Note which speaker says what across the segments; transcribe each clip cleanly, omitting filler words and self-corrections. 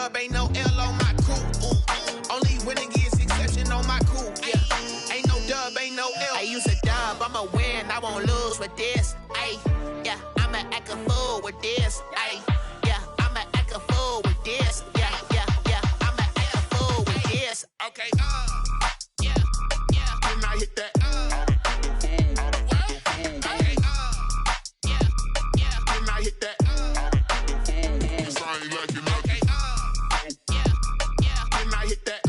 Speaker 1: dub, ain't no L on my coupe. Only winning is exception on my coupe. Yeah, ain't no dub, ain't no L. I use a dub, I'ma win, I won't lose with this. Ay, yeah, I'ma act a fool with this. Ay, yeah, I'ma act a fool with this. Yeah, yeah, yeah, I'ma act a fool with this. Okay, yeah, yeah. Then I hit that. Hit that. Sound like you like it. Yeah, yeah. Then I hit that.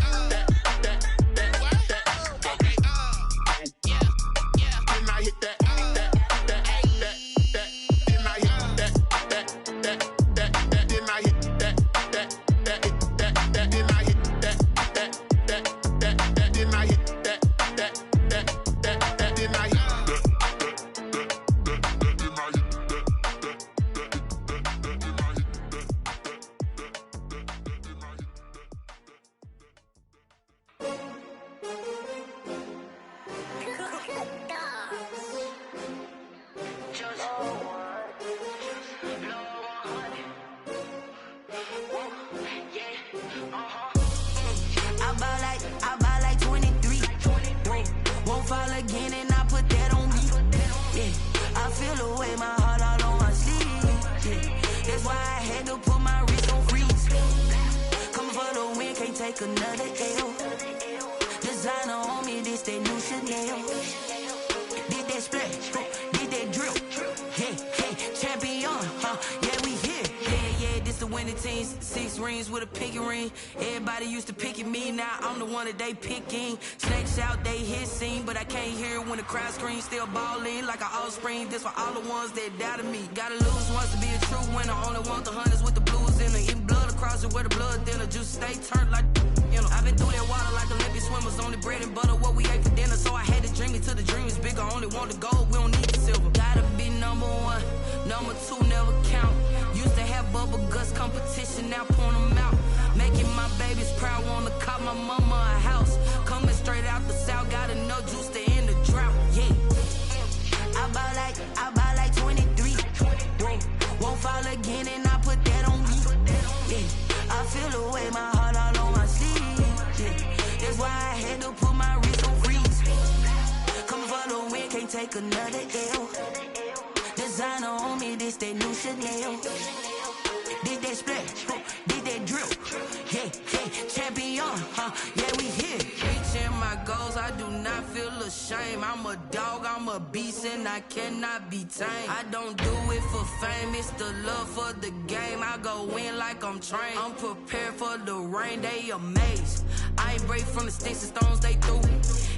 Speaker 1: Okay. Yeah, yeah. Then I hit that. Then I hit that. Then I hit that. Then I hit that. Then I hit that. Then I hit
Speaker 2: I buy like 23. Won't fall again and I put that on me. Yeah, I feel the way, my heart all on my sleeve. Yeah, that's why I had to put my wrist on freeze. Coming for the win, can't take another L. Designer on me, this that new Chanel. Did that splash, did that drill. Yeah, champion, yeah, we here. Yeah, this the winning team. 6 rings with a pinky ring. Everybody used to pick at me, now I'm the one that they picking. Snakes out, they hit scene, but I can't hear when the crowd screams. Still balling like an offspring. This for all the ones that doubted me. Gotta lose once to be a true winner. Only want the hunters with the blues in it. Eating blood across it where the blood thinner. Just stay turned like, you know. I've been through that water like Olympic swimmers. Only bread and butter, what we ate for dinner. So I had to dream it till the dream is bigger. Only want the gold, we don't need the silver. Gotta be number 1, number 2 never count. Used to have bubble guts competition, now point them out. Making my babies proud, wanna cop my mama a house. Coming straight out the south, got enough juice to end the drought. Yeah, I buy like 23. Won't fall again and I put that on me. Yeah, I feel the way, my heart all on my sleeve. Yeah, that's why I had to put my wrist on freeze. Coming for the win, can't take another L. Designer on me, this that new Chanel. Did that splash, did that drill. Yeah, champion, yeah, we here. Reaching my goals, I do not feel ashamed. I'm a dog, I'm a beast, and I cannot be tamed. I don't do it for fame, it's the love for the game. I go in like I'm trained. I'm prepared for the rain, they amazed. I ain't break from the sticks and stones they threw.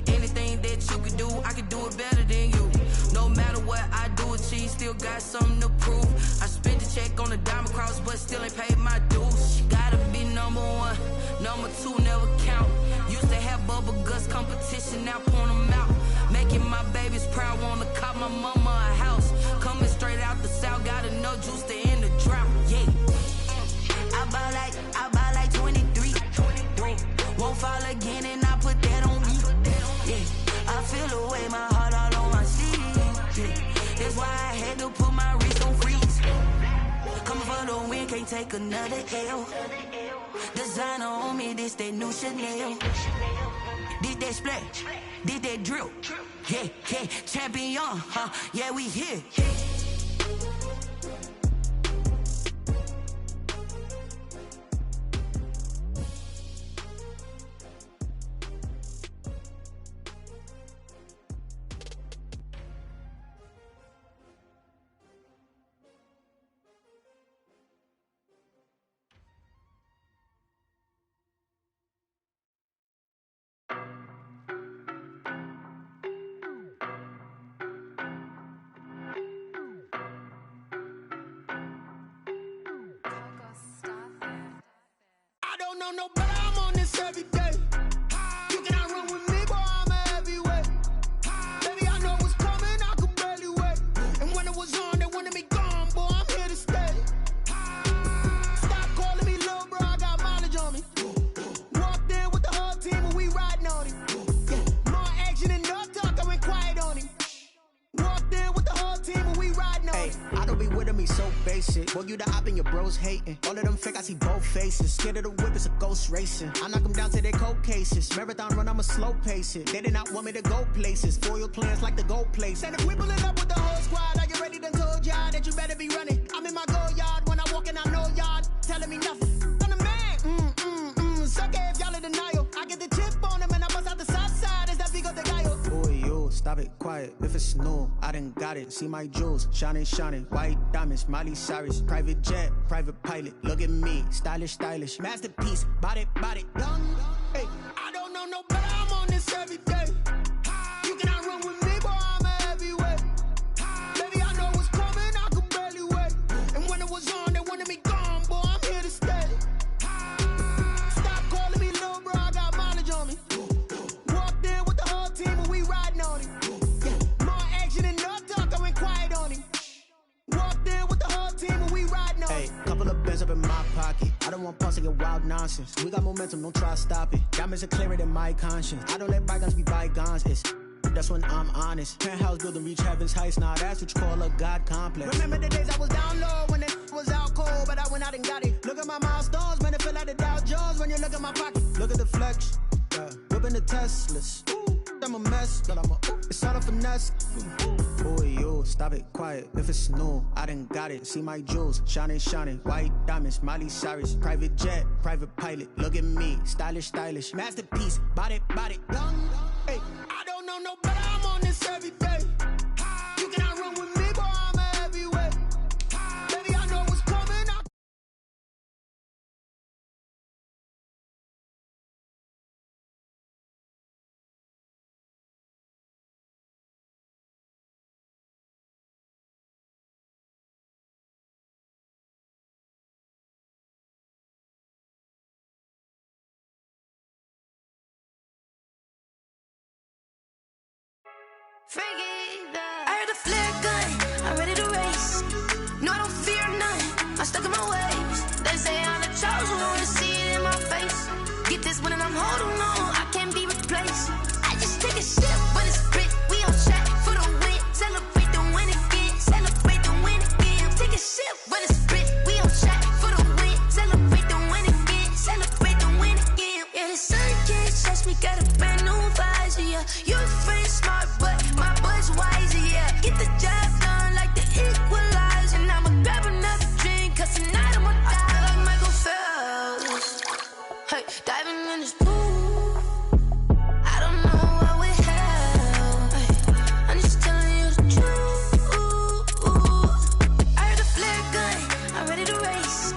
Speaker 2: Anything that you can do, I can do it better than you. No matter what I do, achieve, still got something to prove. I spent the check on the diamond cross, but still ain't paid my dues. Gotta be number 1, number 2 never count. Used to have bubble guts competition, now point them out. Making my babies proud, wanna cop my mama a house. Coming straight out the south, got enough juice to end the drought. Yeah, I buy like 23. Won't fall again and I put that on me. Yeah, I feel the way, my heart all on my sleeve. Yeah, that's why I had to put my wrist on freeze. Coming for the win, can't take another L. Designer on me, this that new Chanel. Did that splash, did that drill. Yeah, champion, yeah, we here.
Speaker 1: No, but I'm on this every day. You cannot run with me, boy, I'm a heavyweight. Baby, I know what's coming, I could barely wait. And when it was on, they wanted me gone, boy, I'm here to stay. Stop calling me little bro, I got mileage on me. Walked in with the whole team and we riding on him. Yeah, more action and no talk, I went quiet on him. Walked in with the whole team and we riding on him.
Speaker 3: I don't be with me so basic. Boy, you the op and your bro
Speaker 1: was hating. All of them fake, I see both faces. Scared of the whip, it's a ghost racing. I knock them down to their cold cases. Marathon run, I'ma slow pace it. They did not want me to go places. Foil plans like the gold place. And if we pulling up with the whole squad, I get ready to told y'all that you better be running. I'm in my go yard. When I walk in, I know y'all telling me nothing. I'm the man. Suck it if y'all in denial. I get the chip on them and I bust out the south side. Is that Vigo de Gallo? Boy, yo, stop it, quiet. If it's new, I done got it. See my jewels, shining, white diamonds, Miley Cyrus, private jet, private pilot. Look at me, stylish, masterpiece, body, young. Hey, I don't know no better. I'm on this every day. You cannot run with me, boy. I'm a heavyweight. Baby, I know what's coming. I could barely wait. And when it was on, they wanted me gone, boy. I'm here to stay. Stop calling me little bro. I got mileage on me. Walked in with the whole team and we riding on it. More action and no talk. I went quiet on him. Walked in with the whole team and we riding on it. Hey, couple of bands up in my pocket. I don't want pause to get wild nonsense. We got momentum, don't try to stop it. Diamonds are clearer than my conscience. I don't let bygones be bygones. That's when I'm honest. Penthouse building reach heaven's heights. Now that's what you call a God complex. Remember the days I was down low when it was out cold, but I went out and got it. Look at my milestones, man, it feel like the Dow Jones when you look at my pocket. Look at the flex, whipping the Teslas. I'm a mess, but it's all a finesse. Boy, yo, stop it, quiet. If it's new, I done got it. See my jewels, shining, white diamonds, Miley Cyrus, private jet, private pilot. Look at me, stylish, masterpiece, body, young. Hey, I don't know no better. I'm on this every day. You cannot run with me, boy. I'm a heavyweight. Baby, I know what's coming.
Speaker 2: I heard a flare gun, I'm ready to race. No, I don't fear none, I'm stuck in my ways. They say I'm the chosen one, to see it in my face. Get this one and I'm holding on, I can't be replaced. I just take a sip when it's split, we on track for the win. Celebrate the win again, celebrate the win again. Take a sip when it's split, we on track for the win. Celebrate the win again, celebrate the win again. Yeah, the sun can't touch me, got a brand new visor, yeah. You're free, smart, but my boy's wiser, yeah. Get the job done like the equalizer. Now I'ma grab another drink, cause tonight I'ma die like Michael Phelps. Hey, diving in this pool, I don't know what we have. Hey, I'm just telling you the truth. I heard a flare gun, I'm ready to race.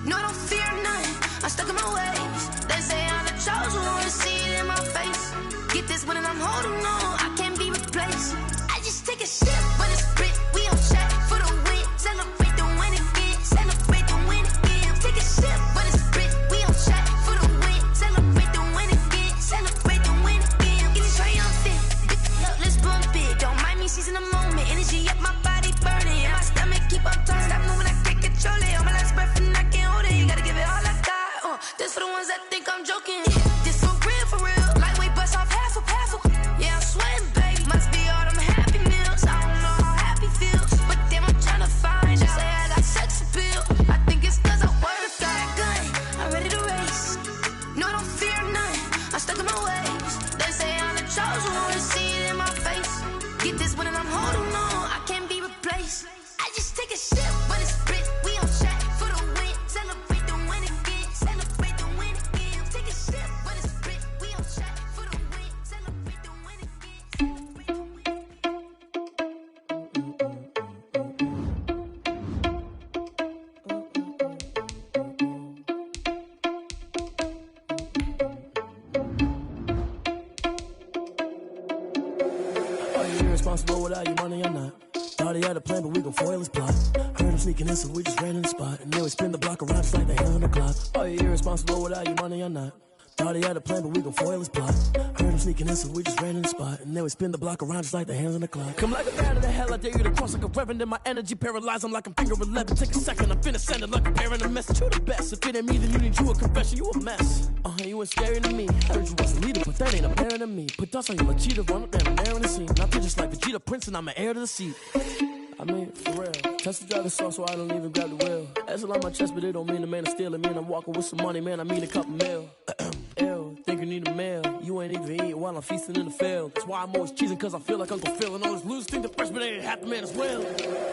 Speaker 2: No, I don't fear none, I'm stuck in my ways. They say I'm the chosen one, to see it in my face. Get this one and I'm holding on, I can't be replaced. I just take a sip when it's split, we on track for the win. Celebrate the win again, celebrate the win again. Take a sip when it's split, we on track for the win. Celebrate the win again, celebrate the win again. Get it triumphant, let's bump it. Don't mind me seizing the moment, energy up my body burning. And my stomach keep on turning, stop moving, I can't control it. On my last breath and I can't hold it, you gotta give it all I got. This for the ones that think I'm joking. This for real. Lightweight bust off half a. Yeah, I'm sweating, baby. Must be all them happy meals. I don't know how happy feels, but damn, I'm trying to find out. Say I got sex appeal. I think it's cause I wear a flat gun. I'm ready to race. No, I don't fear none. I'm stuck in my ways. They say I'm the chosen one, to see it in my face. Get this one and I'm holding on, I can't be replaced. I just take a sip when it's split. We on track for the win. Celebrate the win again. Celebrate the win again. Take a sip when it's split. We on track for the win. Celebrate the win again.
Speaker 3: Are you irresponsible without your money or not? Thought he had a plan, but we gon' foil his plot. Heard him sneaking in, so we just ran in the spot. And then we spin the block around just like the hand on the clock. Are you irresponsible without your money or not? Thought he had a plan, but we gon' foil his plot. Heard him sneaking in, so we just ran in the spot. And then we spin the block around just like the hands on the clock. Come like a bat of the hell, I dare you to cross like a reverend. And my energy paralyzed, I'm like I'm finger 11. Take a second, I'm finna send it like a parent a message. You the best, if it ain't me, then you need you a confession. You a mess, you ain't scary to me. Heard you was a leader, but that ain't apparent to me. Put dust on you like cheetah, run up there, I'm there in the scene. Not just like Vegeta Prince, and I'm an heir to the seat. I mean, for real. Test the driver's sauce so I don't even grab the wheel. That's a lot on my chest, but it don't mean the man is stealing. Man, I'm walking with some money, man, I mean a couple mil. Ew, think you need a meal. You ain't even eating while I'm feasting in the field. That's why I'm always cheesing, cause I feel like Uncle Phil. And all those losers think the freshman ain't half the man as well.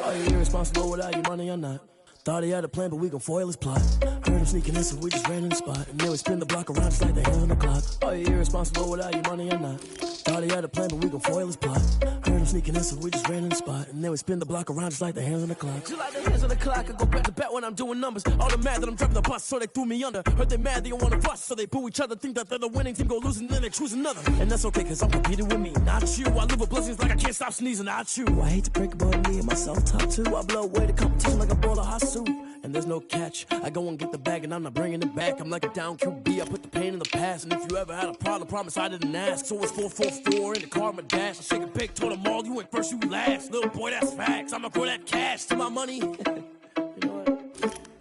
Speaker 3: Are you irresponsible without your money or not? Thought he had a plan, but we gon' foil his plot. Heard him sneaking in, so we just ran in the spot. And then we spin the block around just like the hands on the clock. Are you irresponsible without your money or not? Thought he had a plan, but we gon' foil his plot. Heard him sneaking in, so we just ran in the spot. And then we spin the block around just like the hands on the clock. Just like the hands on the clock, I go back to back when I'm doing numbers. All the mad that I'm driving the bus, so they threw me under. Heard they mad, they don't wanna bust, so they boo each other. Think that they're the winning team, go losing, then they choose another. And that's okay, cause I'm competing with me, not you. I live with blessings like I can't stop sneezing, not you. I hate to break about me and myself top two. I blow away the competition like a bowl of hot soup. And there's no catch. I go and get the bag and I'm not bringing it back. I'm like a down QB, I put the pain in the past. And if you ever had a problem, promise I didn't ask. So it's 444 in the car, my dash. I shake a big, told them all, you went first, you last. Little boy, that's facts. I'ma throw that cash to my money. You know what?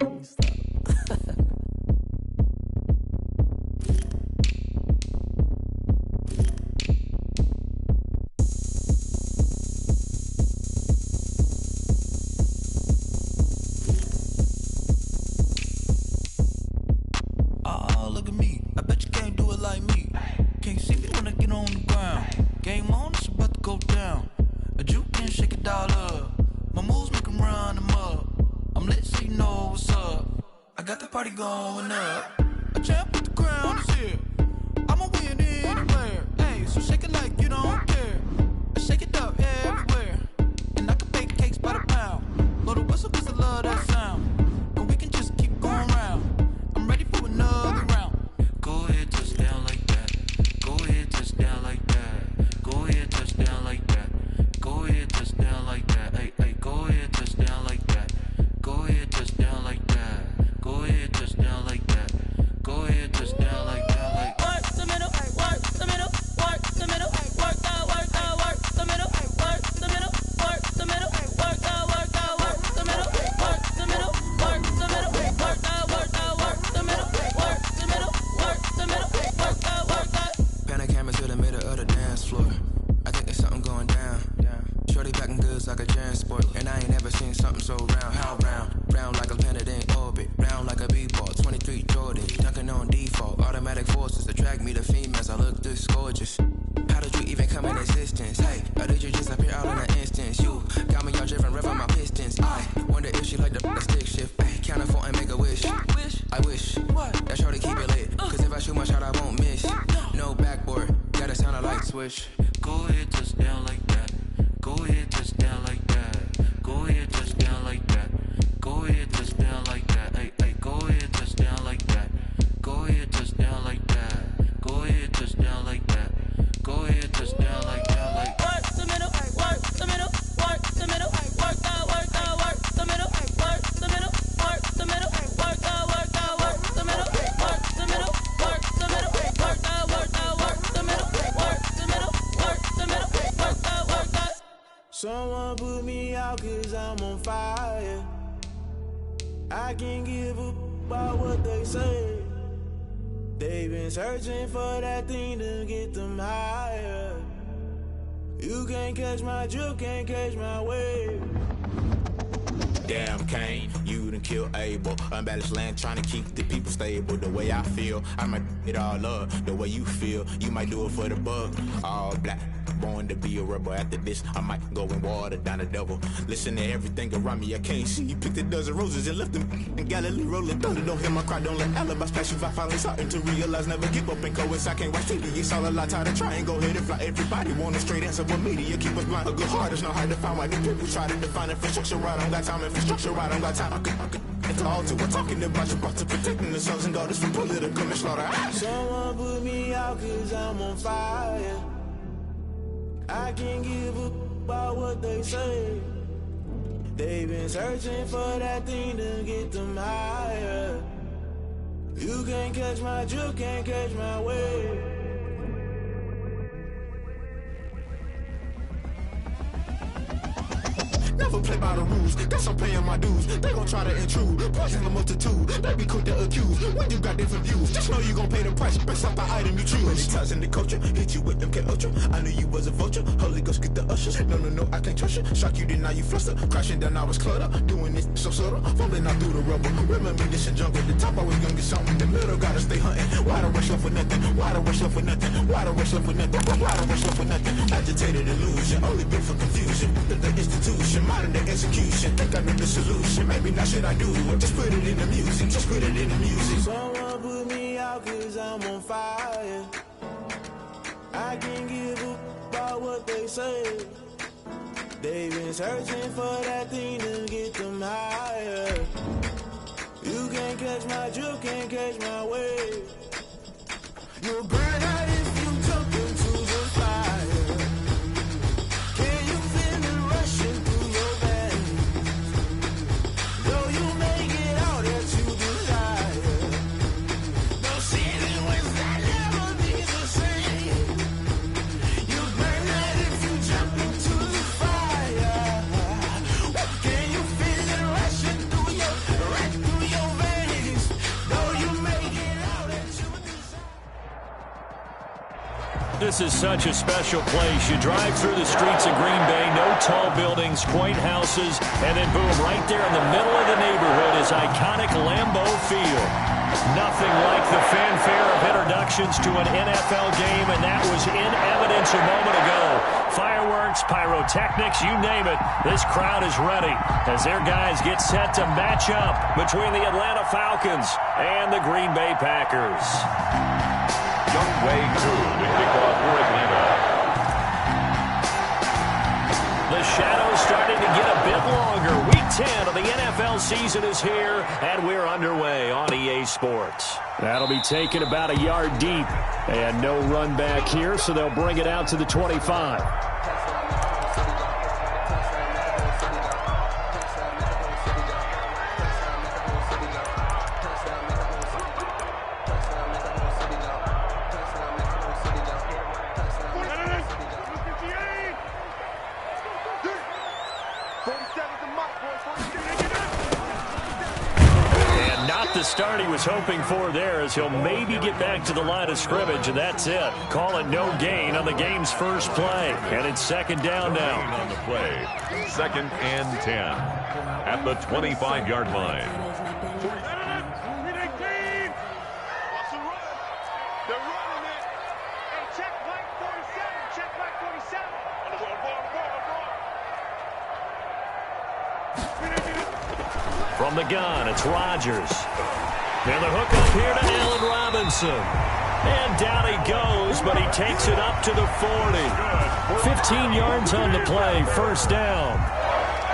Speaker 3: Let me stop.
Speaker 4: Party going up. A champ with the crown is here. I'ma win anywhere. Hey, so shake it like you don't care. I shake it up everywhere. And I can bake cakes by the pound. Blow the whistle cause I love that sound. And we can just keep going round. I'm ready for another round. Go ahead, touch down like that. Go ahead, touch down like that. Go ahead, touch down like that. Go ahead, touch down like that. Hey, hey, go ahead, touch down like that. Go ahead, touch down like that. Go ahead, touch down like that. Go ahead, touch down like that. Like
Speaker 2: work the middle, work the middle, work the middle, work out, work the middle, work the middle, work the middle, work out, work the middle, work the middle, work the middle, work out, work the middle, work the middle, work the middle, work out.
Speaker 5: Pan the camera to the middle of the dance floor. I think there's something going down. Shorty packing goods like a transport, and I ain't never seen something so round. How round? Round like a planet in orbit, round like a b-ball. 23 Jordan, dunking on default. Automatic forces attract me to females. I look this gorgeous. How did you even come in existence? Hey, or did you just appear out in an instance? You got me all driven, revving my pistons. I wonder if she like the stick shift. Hey, count a 4 and make a wish. I wish that shorty keep it lit. Cause if I shoot my shot, I won't miss. No backboard, gotta sound a light switch.
Speaker 4: Go ahead, touch down like that. Go ahead, touch down like that. Go ahead, touch down like that. Go ahead, touch down like that. Hey, hey, go ahead, touch down like that. Go ahead, touch down like that. Go ahead, touch down like that. Go ahead, touch down like that. Like
Speaker 2: work the middle, work the middle, work the middle, work out, work the middle, work the middle, work the middle, work out, work the middle, work the middle, work the middle, work out, work the middle, work the middle, work the middle, work out.
Speaker 1: Someone put me out cause I'm on fire. I can't give a about what they say. They've been searching for that thing to get them higher. You can't catch my drift, can't catch my wave.
Speaker 6: Damn Kane, you done killed Abel. Unbalanced land trying to keep the people stable. The way I feel, I might it all up. The way you feel, you might do it for the bug. All black, born to be a rebel. After this, I might go and water down the devil. Listen to everything around me, I can't see. You picked a dozen roses and left them in Galilee rolling thunder. Don't hear my cry, don't let alibis pass you. I finally starting to realize, never give up and coincide. Can't watch TV, it's all a lot. Tired of trying, go ahead and fly. Everybody want a straight answer, but media keep us blind. A good heart is not hard to find. Why the people try to define infrastructure right? I don't got time, infrastructure right? I don't got time. I could call to. We're talking about you, brought to protecting the sons and daughters from political manslaughter.
Speaker 1: Someone put me out cause I'm on fire. I can't give a about what they say. They've been searching for that thing to get them higher. You can't catch my drift, can't catch my wave.
Speaker 6: never play by the rules. Guess I'm paying my dues. They gon' try to intrude, poison the multitude. They be quick to accuse when you got different views. Just know you gon' pay the price based off the item you choose. Many ties in the culture, hit you with MK Ultra. I knew you was a vulture. Holy Ghost get the ushers. No, I can't trust you. Shock you, then now you fluster. Crashing down, I was clutter. Doing this so subtle, fumbling out through the rubble. Remember this and jungle. The top always gonna get something. In the middle, gotta stay hunting. Why the rush left for nothing? Why the rush left for nothing? Why the rush left for nothing? Why the rush left for nothing? Agitated illusion, only built for confusion. The institution, modern day execution. Think I know the solution. Maybe not should I do it? Just put it in the music. Just put it in the music.
Speaker 7: Someone put me out 'cause I'm on fire. I can't give up about what they say. They've been searching for that thing to get them higher. You can't catch my drift, can't catch my wave. You'll burn out if you jump into the fire. Can you feel it rushing through your veins? Though you make it out that you desire. No ceiling wins that never be the same. You burn out if you jump into the fire. Can you feel it rushing through your veins? Though you make it out that you desire.
Speaker 8: This is such a special place. You drive through the streets of Green Bay, no tall buildings, quaint houses, and then boom, right there in the middle of the neighborhood is iconic Lambeau Field. Nothing like the fanfare of introductions to an NFL game, and that was in evidence a moment ago. Fireworks, pyrotechnics, you name it. This crowd is ready as their guys get set to match up between the Atlanta Falcons and the Green Bay Packers.
Speaker 9: Young Wei Koo to kick off for Atlanta.
Speaker 8: The shadow's starting to get a bit longer. Week 10 of the NFL season is here, and we're underway on EA Sports. That'll be taken about a yard deep, and no run back here, so they'll bring it out to the 25. Start he was hoping for there as he'll maybe get back to the line of scrimmage, and that's it. Call it no gain on the game's first play, and it's second down now.
Speaker 9: On the play, 2nd and 10 at the 25-yard line.
Speaker 8: From the gun, it's Rodgers. And the hook up here to Allen Robinson. And down he goes, but he takes it up to the 40. 15 yards on the play, first down.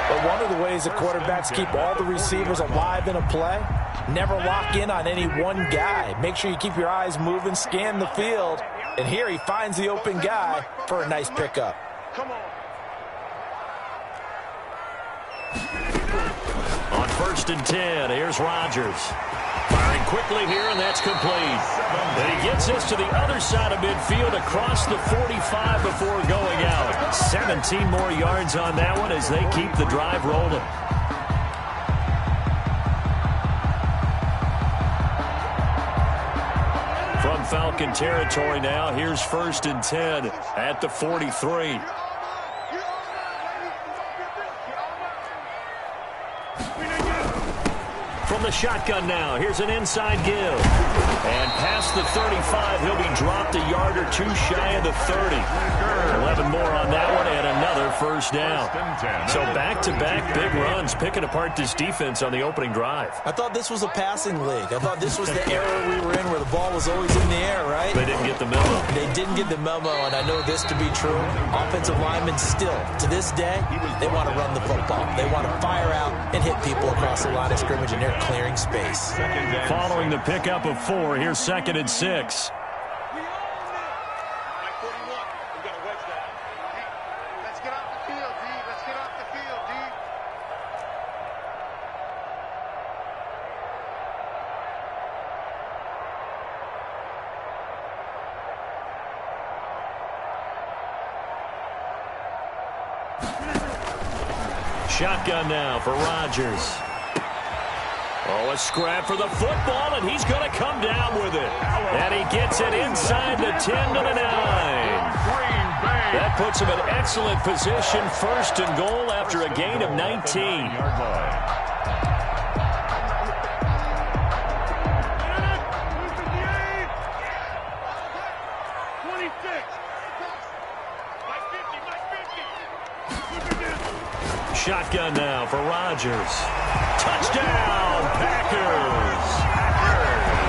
Speaker 10: But one of the ways that quarterbacks keep all the receivers alive in a play, never lock in on any one guy. Make sure you keep your eyes moving, scan the field. And here he finds the open guy for a nice pickup.
Speaker 7: Come on.
Speaker 8: On 1st and 10, here's Rodgers. Firing quickly here, and that's complete. Then he gets us to the other side of midfield across the 45 before going out. 17 more yards on that one as they keep the drive rolling. From Falcon territory now, here's 1st and 10 at the 43. From the shotgun now, here's an inside give. And past the 35, he'll be dropped a yard or two shy of the 30. 11 more on that one, and another first down. So back-to-back big runs, picking apart this defense on the opening drive.
Speaker 10: I thought this was a passing league. I thought this was the era we were in where the ball was always in the air, right?
Speaker 8: They didn't get the memo.
Speaker 10: They didn't get the memo, and I know this to be true. Offensive linemen still, to this day, they want to run the football. They want to fire out and hit people across the line of scrimmage, and they're clearing space.
Speaker 8: Following the pickup of 4, here's 2nd and 6. Shotgun now for Rodgers. Oh, a scrap for the football, and he's going to come down with it. And he gets it inside the 10 to the 9. That puts him in excellent position, first and goal after a gain of 19. Shotgun now for Rodgers. Touchdown, Packers.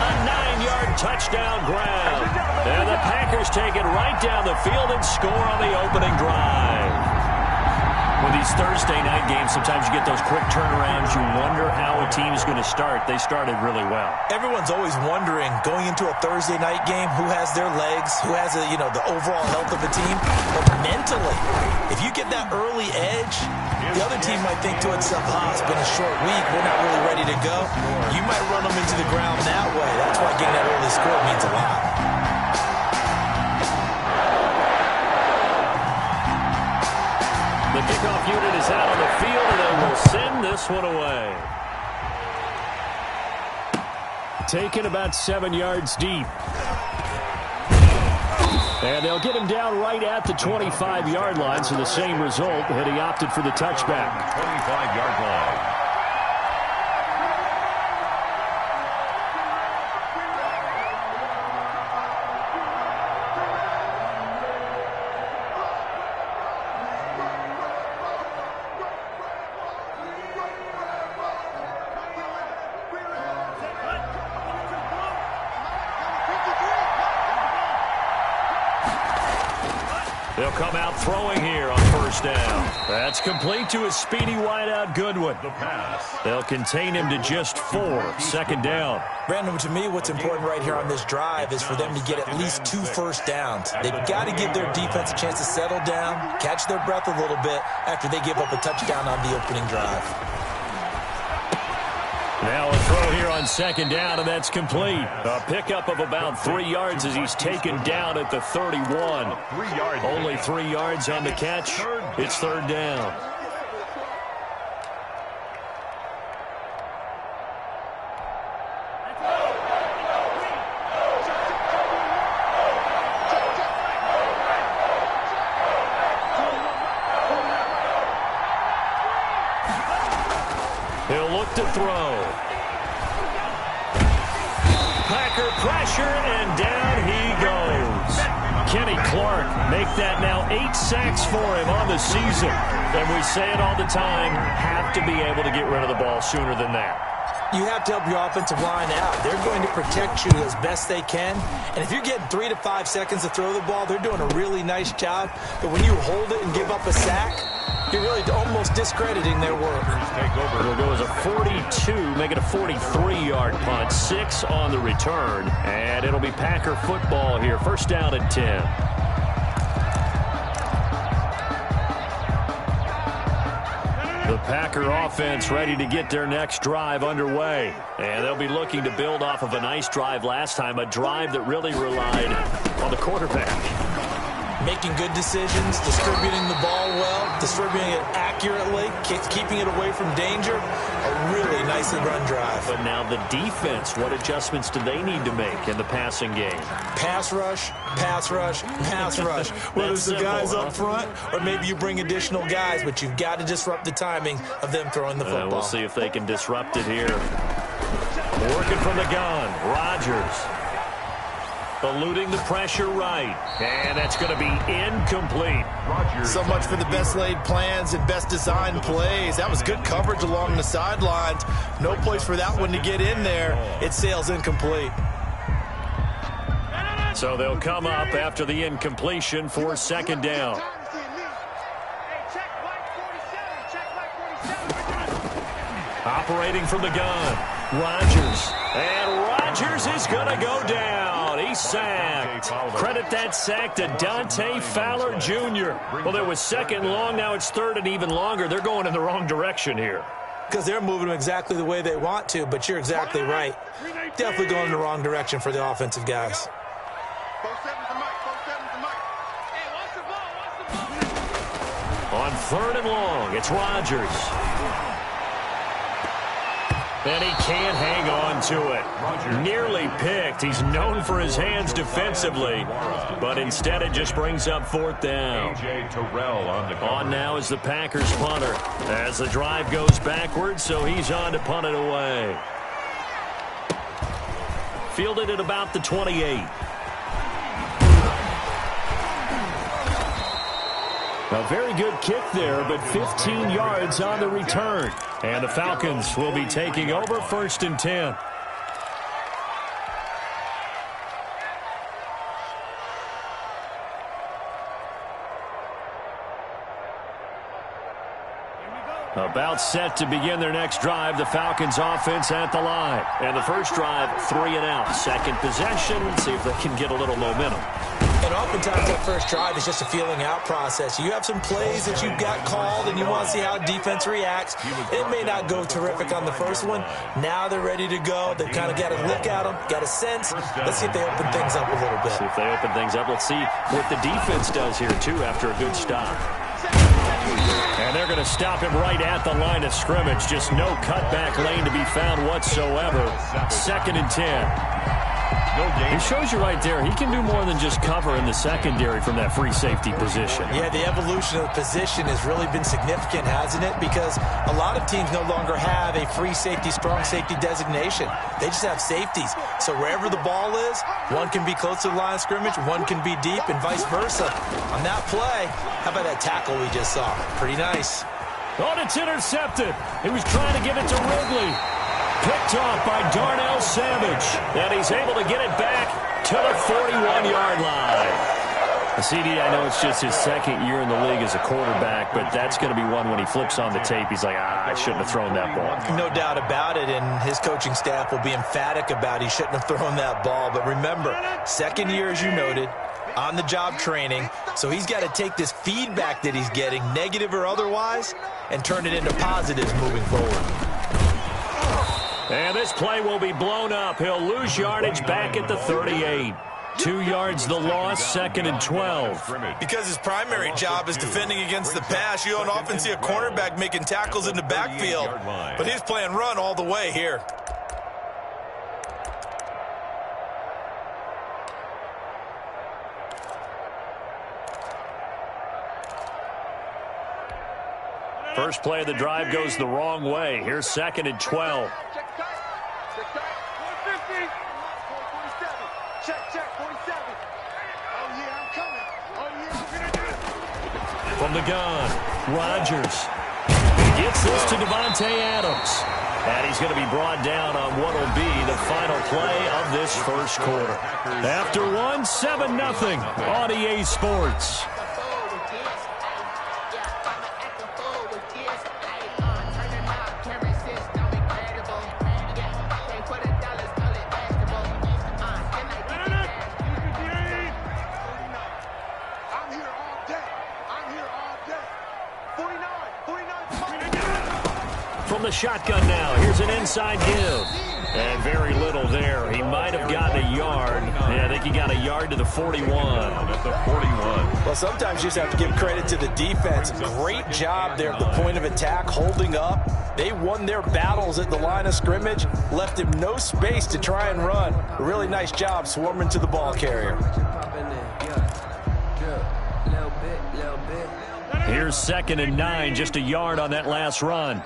Speaker 8: A 9-yard touchdown grab. And the Packers take it right down the field and score on the opening drive. With these Thursday night games, sometimes you get those quick turnarounds. You wonder how a team is going to start. They started really well.
Speaker 10: Everyone's always wondering, going into a Thursday night game, who has their legs, who has the overall health of the team. But mentally, if you get that early edge, the other team might think to itself, it's been a short week, we're not really ready to go. You might run them into the ground that way. That's why getting that early score means a lot.
Speaker 8: The kickoff unit is out on the field, and they will send this one away. Taken about 7 yards deep. And they'll get him down right at the 25-yard line, so the same result, and he opted for the touchback.
Speaker 9: 25-yard line.
Speaker 8: They'll come out throwing here on first down. That's complete to his speedy wideout Goodwin.
Speaker 9: The pass.
Speaker 8: They'll contain him to just 4. Second down.
Speaker 10: Brandon, to me, what's important right here on this drive is for them to get at least 2 first downs. They've got to give their defense a chance to settle down, catch their breath a little bit after they give up a touchdown on the opening drive.
Speaker 8: Now a throw here on second down, and that's complete. A pickup of about 3 yards as he's taken down at the 31. Only 3 yards on the catch. It's third down. He'll look to throw. Packer pressure, and down he goes. Kenny Clark make that now 8 sacks for him on the season. And we say it all the time, have to be able to get rid of the ball sooner than that.
Speaker 10: You have to help your offensive line out. They're going to protect you as best they can. And if you're getting 3 to 5 seconds to throw the ball, they're doing a really nice job. But when you hold it and give up a sack, you're really almost discrediting their work.
Speaker 8: It'll go as a 42, make it a 43-yard punt. 6 on the return. And it'll be Packer football here. First down and 10. The Packer offense ready to get their next drive underway. And they'll be looking to build off of a nice drive last time, a drive that really relied on the quarterback.
Speaker 10: Making good decisions, distributing the ball well, distributing it accurately, keeping it away from danger. A really nicely run drive.
Speaker 8: But now the defense, what adjustments do they need to make in the passing game?
Speaker 10: Pass rush, pass rush, pass rush. Whether it's the guys up front or maybe you bring additional guys, but you've got to disrupt the timing of them throwing the football.
Speaker 8: We'll see if they can disrupt it here. Working from the gun, Rodgers. Eluding the pressure right. And that's going to be incomplete.
Speaker 11: So much for the best laid plans and best designed plays. That was good coverage along the sidelines. No place for that one to get in there. It sails incomplete.
Speaker 8: So they'll come up after the incompletion for second down. Operating from the gun, Rodgers. And Rodgers is going to go down. He's sacked. Credit that sack to Dante Fowler Jr. Well, there was second long. Now it's third and even longer. They're going in the wrong direction here.
Speaker 10: Because they're moving them exactly the way they want to, but you're exactly right. Definitely going in the wrong direction for the offensive guys.
Speaker 8: On 3rd and long, it's Rodgers. And he can't hang on to it. Nearly picked. He's known for his hands defensively, but instead it just brings up 4th down. On now is the Packers punter as the drive goes backwards, so he's on to punt it away. Fielded at about the 28. A very good kick there, but 15 yards on the return. And the Falcons will be taking over 1st and 10. About set to begin their next drive, the Falcons offense at the line. And the first drive, 3 and out. Second possession, let's see if they can get a little momentum.
Speaker 10: And oftentimes that first drive is just a feeling out process. You have some plays that you've got called and you want to see how defense reacts. It may not go terrific on the first one. Now they're ready to go. They've kind of got a look at them, got a sense. Let's see if they open things up a little bit.
Speaker 8: See if they open things up. Let's see what the defense does here, too, after a good stop. And they're going to stop him right at the line of scrimmage. Just no cutback lane to be found whatsoever. 2nd and 10. He shows you right there, he can do more than just cover in the secondary from that free safety position.
Speaker 10: Yeah, the evolution of the position has really been significant, hasn't it? Because a lot of teams no longer have a free safety, strong safety designation. They just have safeties. So wherever the ball is, one can be close to the line of scrimmage, one can be deep, and vice versa. On that play, how about that tackle we just saw? Pretty nice.
Speaker 8: Oh, it's intercepted. He was trying to get it to Ridley. Picked off by Darnell Savage. And he's able to get it back to the 41-yard line. CD, I know it's just his 2nd year in the league as a quarterback, but that's going to be one when he flips on the tape. He's like, I shouldn't have thrown that ball.
Speaker 10: No doubt about it, and his coaching staff will be emphatic about he shouldn't have thrown that ball. But remember, 2nd year, as you noted, on-the-job training, so he's got to take this feedback that he's getting, negative or otherwise, and turn it into positives moving forward.
Speaker 8: And this play will be blown up. He'll lose yardage back at the 38. 2 yards the loss, 2nd and 12.
Speaker 11: Because his primary job is defending against the pass, you don't often see a cornerback making tackles in the backfield. But he's playing run all the way here.
Speaker 8: First play of the drive goes the wrong way. Here's 2nd and 12. From the gun, Rodgers. He gets this to Devontae Adams. And he's going to be brought down on what will be the final play of this first quarter. After 7-0 on EA Sports. From the shotgun now, here's an inside give. And very little there. He might have gotten a yard. Yeah, I think he got a yard to the 41.
Speaker 9: At the 41.
Speaker 10: Well, sometimes you just have to give credit to the defense. Great job there at the point of attack, holding up. They won their battles at the line of scrimmage, left him no space to try and run. A really nice job swarming to the ball carrier.
Speaker 8: Here's 2nd and 9, just a yard on that last run.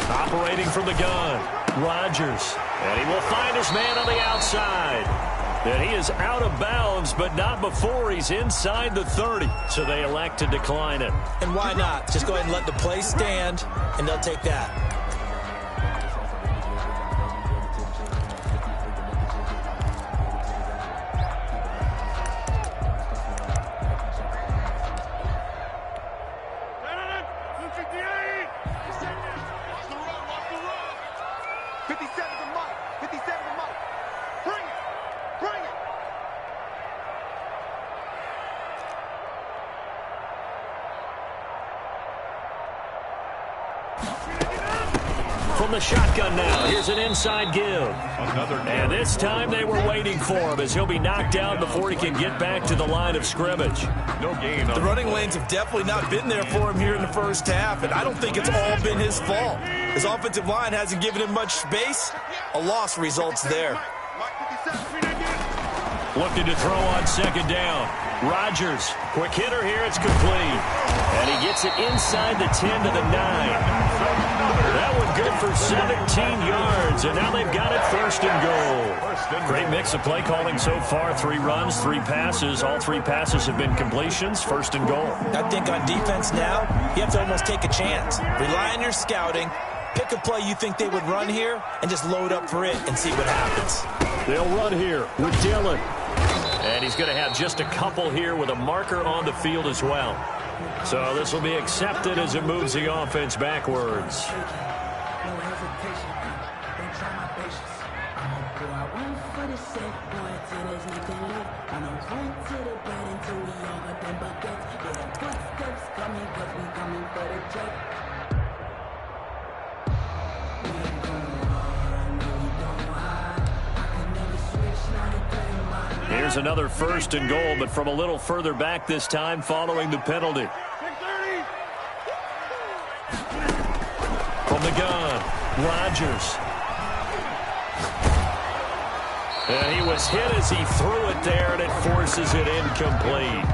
Speaker 8: Operating from the gun, Rodgers. And he will find his man on the outside. And he is out of bounds, but not before he's inside the 30. So they elect to decline it.
Speaker 10: And why not? Just go ahead and let the play stand, and they'll take that.
Speaker 8: From the shotgun now, here's an inside give. And this time they were waiting for him as he'll be knocked down before he can get back to the line of scrimmage.
Speaker 9: No gain.
Speaker 11: The running lanes have definitely not been there for him here in the first half, and I don't think it's all been his fault. His offensive line hasn't given him much space. A loss results there.
Speaker 8: Looking to throw on second down. Rodgers, quick hitter here, it's complete. And he gets it inside the 10 to the 9. That one good for 17 yards, and now they've got it first and goal. Great mix of play calling so far. 3 runs, 3 passes. All 3 passes have been completions, first and goal.
Speaker 10: I think on defense now, you have to almost take a chance. Rely on your scouting. Pick a play you think they would run here and just load up for it and see what happens.
Speaker 8: They'll run here with Dillon. And he's going to have just a couple here with a marker on the field as well. So this will be accepted as it moves the offense backwards. Here's another first and goal, but from a little further back this time following the penalty. From the gun, Rodgers. And he was hit as he threw it there, and it forces it incomplete.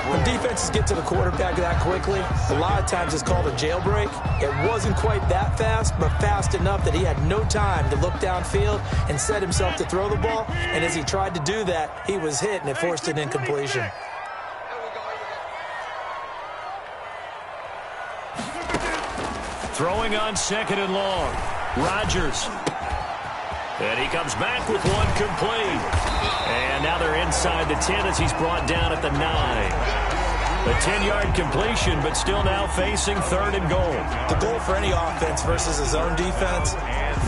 Speaker 10: When defenses get to the quarterback that quickly, a lot of times it's called a jailbreak. It wasn't quite that fast, but fast enough that he had no time to look downfield and set himself to throw the ball. And as he tried to do that, he was hit, and it forced an incompletion.
Speaker 8: Throwing on second and long. Rodgers. And he comes back with one complete. And now they're inside the 10 as he's brought down at the 9. A 10-yard completion, but still now facing third and goal.
Speaker 10: The goal for any offense versus his own defense,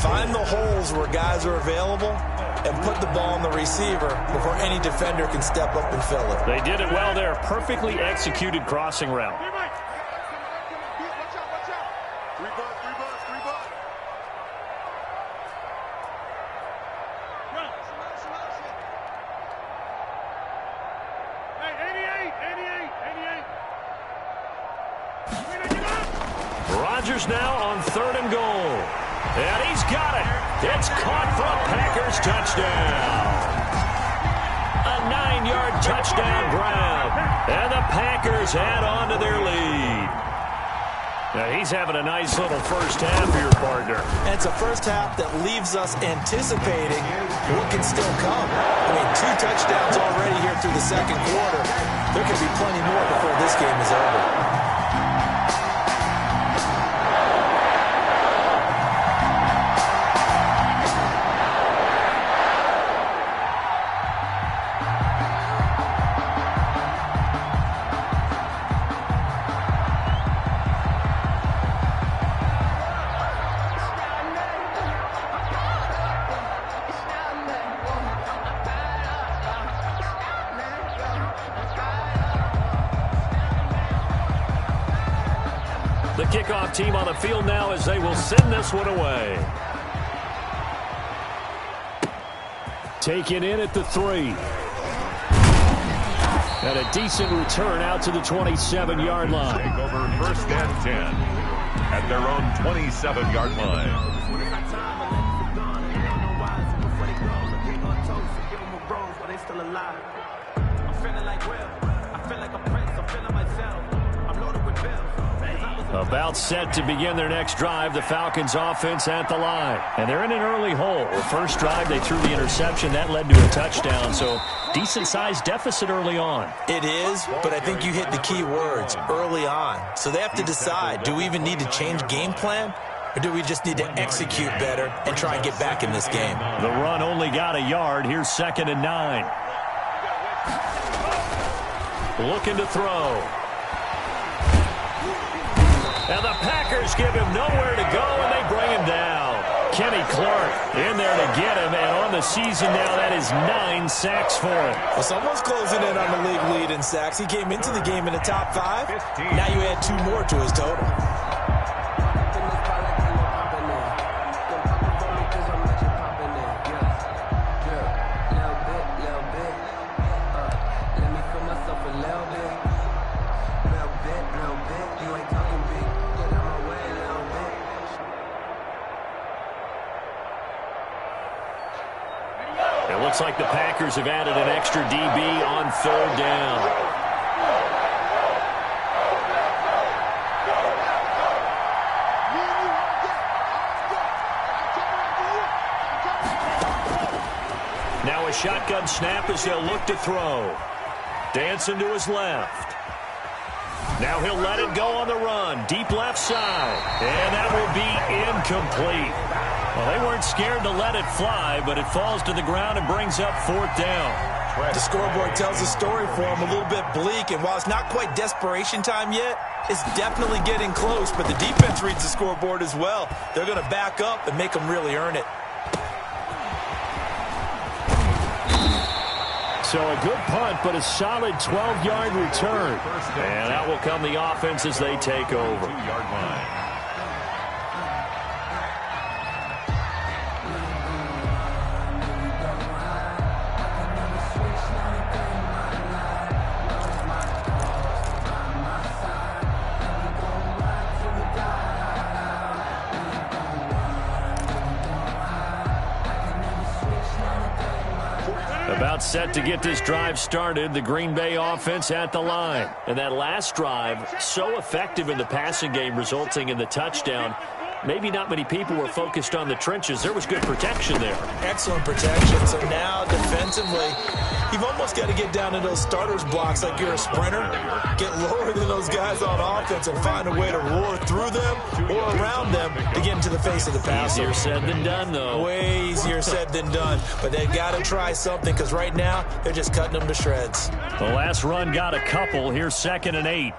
Speaker 10: find the holes where guys are available and put the ball on the receiver before any defender can step up and fill it.
Speaker 8: They did it well there. Perfectly executed crossing route. Rodgers now on third and goal. And he's got it. It's caught for a Packers touchdown. A 9-yard touchdown grab. And the Packers add on to their lead. Now he's having a nice little first half here, partner.
Speaker 10: And it's a first half that leaves us anticipating what can still come. I mean, 2 touchdowns already here through the second quarter. There could be plenty more before this game is over.
Speaker 8: The kickoff team on the field now as they will send this one away. Taken in at the 3. And a decent return out to the 27-yard line.
Speaker 9: Take over first and 10 at their own 27-yard line.
Speaker 8: About set to begin their next drive, the Falcons offense at the line. And they're in an early hole. The first drive, they threw the interception. That led to a touchdown, so decent-sized deficit early on.
Speaker 10: It is, but I think you hit the key words, early on. So they have to decide, do we even need to change game plan? Or do we just need to execute better and try and get back in this game?
Speaker 8: The run only got a yard. Here's 2nd and 9. Looking to throw. And the Packers give him nowhere to go, and they bring him down. Kenny Clark in there to get him, and on the season now, that is 9 sacks for him.
Speaker 10: Well, someone's closing in on the league lead in sacks. He came into the game in the top 5. Now you add 2 more to his total.
Speaker 8: Looks like the Packers have added an extra DB on third down. Now a shotgun snap as they'll look to throw. Dancing to his left. Now he'll let it go on the run. Deep left side. And that will be incomplete. Well, they weren't scared to let it fly, but it falls to the ground and brings up fourth down.
Speaker 10: The scoreboard tells a story for him, a little bit bleak, and while it's not quite desperation time yet, it's definitely getting close, but the defense reads the scoreboard as well. They're going to back up and make them really earn it.
Speaker 8: So a good punt, but a solid 12-yard return. And that will come the offense as they take over.
Speaker 9: 2-yard line.
Speaker 8: About set to get this drive started, the Green Bay offense at the line. And that last drive, so effective in the passing game, resulting in the touchdown. Maybe not many people were focused on the trenches. There was good protection there.
Speaker 10: Excellent protection. So now defensively, you've almost got to get down to those starters blocks like you're a sprinter. Get lower than those guys on offense and find a way to roar through them or around them to get into the face of the passer.
Speaker 8: Easier said than done, though.
Speaker 10: Way easier said than done. But they've got to try something because right now they're just cutting them to shreds.
Speaker 8: The last run got a couple. Here's 2nd and 8.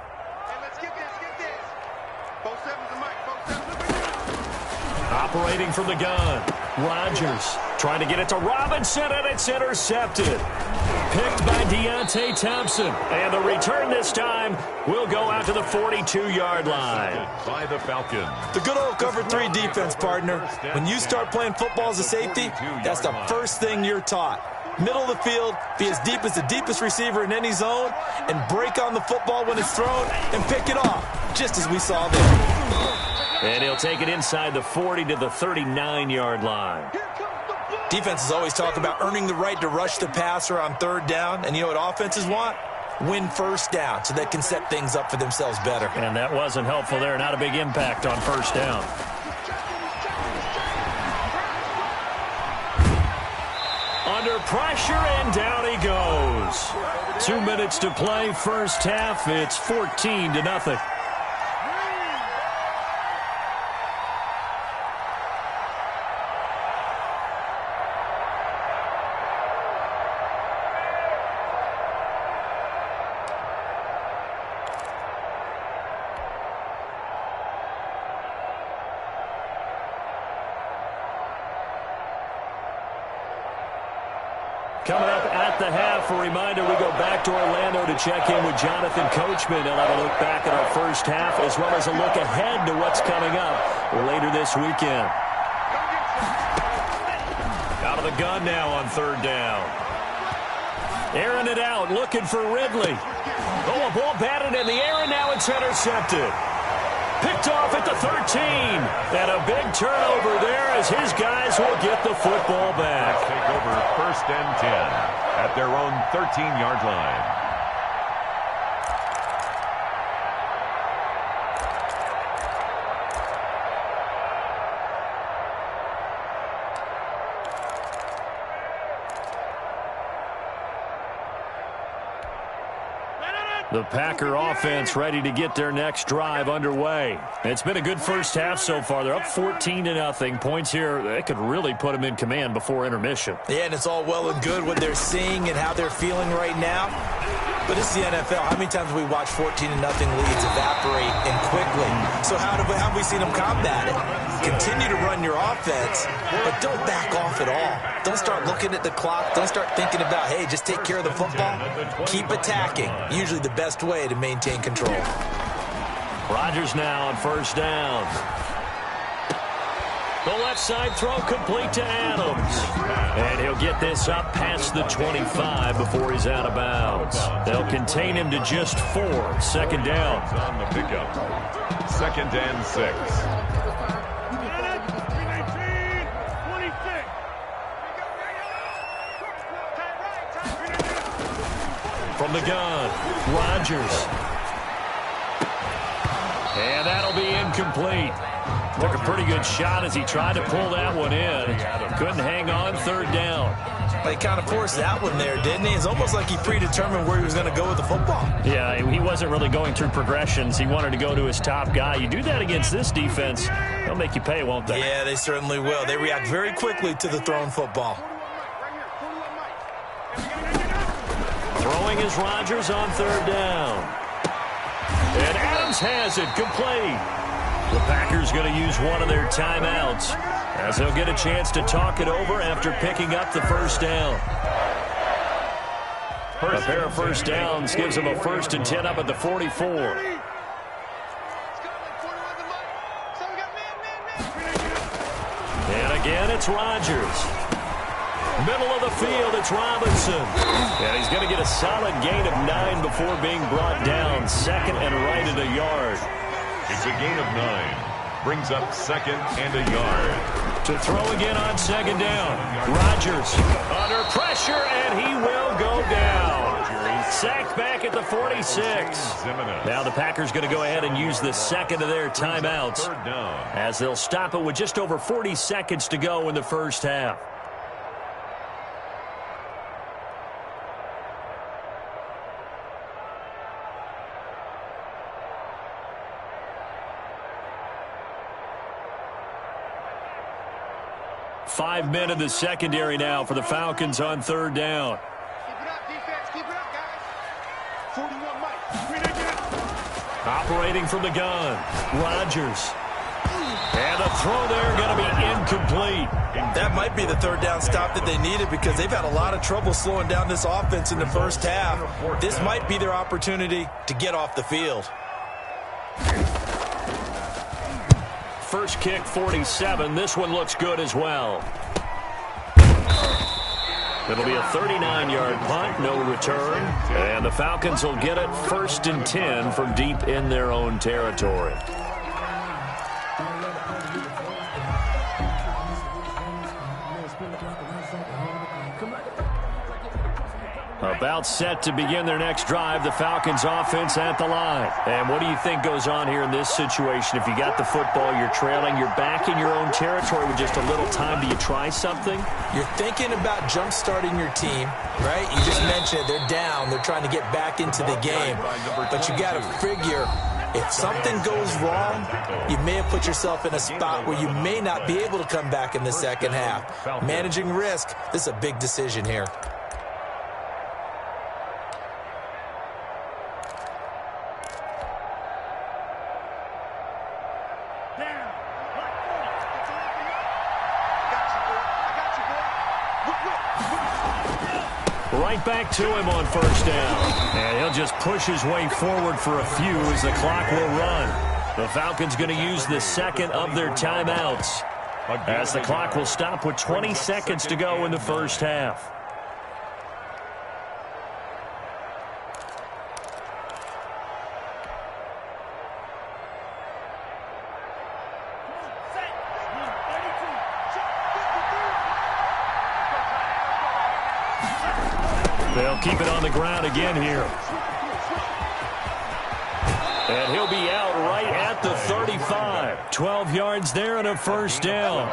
Speaker 8: Operating from the gun. Rodgers trying to get it to Robinson, and it's intercepted. Picked by Deontay Thompson. And the return this time will go out to the 42-yard line.
Speaker 9: By the Falcons.
Speaker 10: The good old cover 3 defense, partner. When you start playing football as a safety, that's the first thing you're taught. Middle of the field, be as deep as the deepest receiver in any zone, and break on the football when it's thrown and pick it off, just as we saw there.
Speaker 8: And he'll take it inside the 40 to the 39-yard line.
Speaker 10: Defenses always talk about earning the right to rush the passer on third down. And you know what offenses want? Win first down so they can set things up for themselves better.
Speaker 8: And that wasn't helpful there. Not a big impact on first down. Under pressure, and down he goes. 2 minutes to play, first half. It's 14-0. Coming up at the half, a reminder, we go back to Orlando to check in with Jonathan Coachman. He'll have a look back at our first half as well as a look ahead to what's coming up later this weekend. Out of the gun now on third down. Airing it out, looking for Ridley. Oh, a ball batted in the air, and now it's intercepted. Picked off at the 13. And a big turnover there as his guys will get the football back.
Speaker 9: Take over 1st and 10 at their own 13-yard line.
Speaker 8: The Packer offense ready to get their next drive underway. It's been a good first half so far. They're up 14-0. Points here, they could really put them in command before intermission.
Speaker 10: Yeah, and it's all well and good what they're seeing and how they're feeling right now. But it's the NFL. How many times have we watched 14-0 leads evaporate and quickly? So how have we seen them combat it? Continue to run your offense, but don't back off at all. Don't start looking at the clock. Don't start thinking about, hey, just take care of the football. Keep attacking. Usually the best way to maintain control.
Speaker 8: Rodgers now on first down. The left side throw complete to Adams. And he'll get this up past the 25 before he's out of bounds. They'll contain him to just 4. 2nd down.
Speaker 9: On the pickup. 2nd and 6.
Speaker 8: From the gun, Rodgers. And that'll be incomplete. Took a pretty good shot as he tried to pull that one in. Couldn't hang on, third down.
Speaker 10: He kind of forced that one there, didn't he? It's almost like he predetermined where he was going to go with the football.
Speaker 8: Yeah, he wasn't really going through progressions. He wanted to go to his top guy. You do that against this defense, they'll make you pay, won't they?
Speaker 10: Yeah, they certainly will. They react very quickly to the thrown football.
Speaker 8: Throwing is Rodgers on third down. And Adams has it, complete. The Packers going to use one of their timeouts as they'll get a chance to talk it over after picking up the first down. A pair of first downs gives them a 1st and 10 up at the 44. And again, it's Rodgers. Middle of the field, it's Robinson. And he's going to get a solid gain of 9 before being brought down. Second and right at a yard.
Speaker 9: It's a gain of 9. Brings up 2nd and a yard.
Speaker 8: To throw again on 2nd down. Rodgers under pressure, and he will go down. Sacked back at the 46. Now the Packers going to go ahead and use the second of their timeouts as they'll stop it with just over 40 seconds to go in the first half. Five men in the secondary now for the Falcons on third down.
Speaker 1: Keep it up, defense. Keep it up, guys. 41 Mike.
Speaker 8: Operating from the gun, Rodgers. And the throw there going to be incomplete.
Speaker 10: That might be the third down stop that they needed because they've had a lot of trouble slowing down this offense in the first half. This might be their opportunity to get off the field.
Speaker 8: First kick, 47. This one looks good as well. It'll be a 39-yard punt, no return. And the Falcons will get it 1st and 10 from deep in their own territory. About set to begin their next drive, the Falcons offense at the line. And what do you think goes on here in this situation? If you got the football, you're trailing, you're back in your own territory with just a little time. Do you try something?
Speaker 10: You're thinking about jump-starting your team, right? You just mentioned it. They're down. They're trying to get back into the game. But you got to figure, if something goes wrong, you may have put yourself in a spot where you may not be able to come back in the second half. Managing risk, this is a big decision here.
Speaker 8: Right back to him on first down. And he'll just push his way forward for a few as the clock will run. The Falcons going to use the second of their timeouts as the clock will stop with 20 seconds to go in the first half. They'll keep it on the ground again here. And he'll be out right at the 35. 12 yards there and a first down.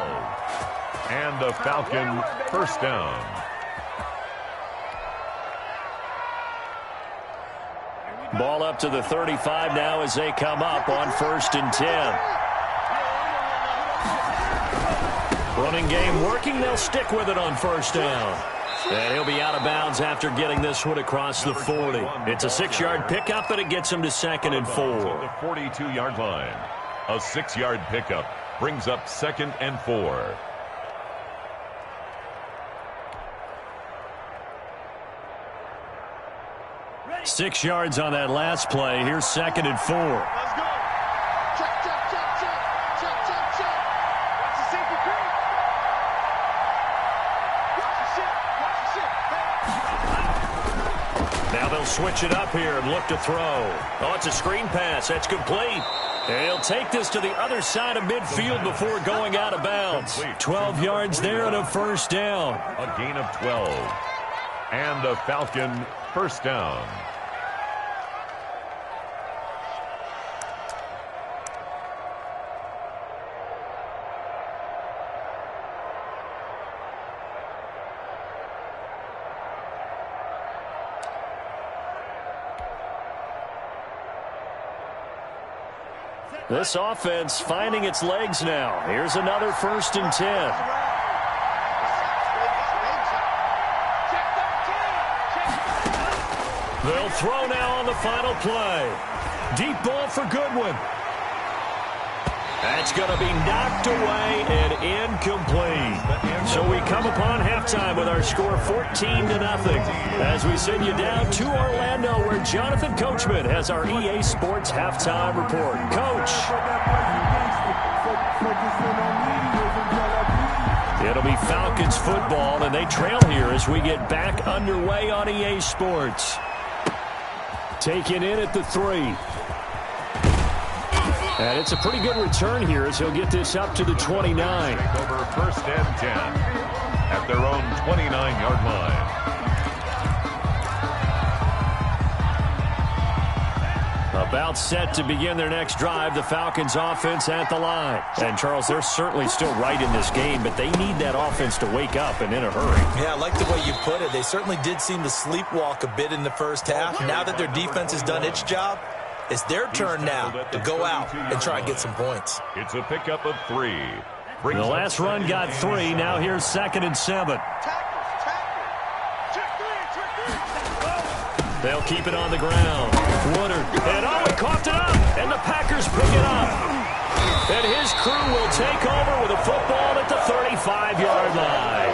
Speaker 9: And the Falcon first down.
Speaker 8: Ball up to the 35 now as they come up on 1st and 10. Running game working. They'll stick with it on first down. And he'll be out of bounds after getting this one across the 40. It's a 6-yard pickup, but it gets him to 2nd and 4.
Speaker 9: The 42-yard line. A 6-yard pickup brings up 2nd and 4.
Speaker 8: Six yards on that last play. Here's 2nd and 4.
Speaker 1: Let's go. Check, check, check, check. Check, check, check. Watch the safety crew. Watch the shit. Watch the shit.
Speaker 8: Now they'll switch it up here and look to throw. Oh, it's a screen pass. That's complete. And he'll take this to the other side of midfield before going out of bounds. 12 yards there and a first down.
Speaker 9: A gain of 12. And the Falcon First down.
Speaker 8: This offense finding its legs now. Here's another 1st and 10. They'll throw now on the final play. Deep ball for Goodwin. That's going to be knocked away and incomplete. So we come upon halftime with our score 14-0 as we send you down to Orlando where Jonathan Coachman has our EA Sports halftime report. Coach. It'll be Falcons football, and they trail here as we get back underway on EA Sports. Taken in at the 3. And it's a pretty good return here as he'll get this up to the 29.
Speaker 9: Over 1st and 10 at their own 29-yard line.
Speaker 8: About set to begin their next drive, the Falcons offense at the line. And, Charles, they're certainly still right in this game, but they need that offense to wake up and in a hurry.
Speaker 10: Yeah, I like the way you put it. They certainly did seem to sleepwalk a bit in the first half. Now that their defense has done its job, it's their turn now to go out and try and get some points.
Speaker 9: It's a pickup of 3.
Speaker 8: The last run got 3. Now here's 2nd and 7. They'll keep it on the ground. Woodard. And he coughed it up. And the Packers pick it up. And his crew will take over with a football at the 35-yard line.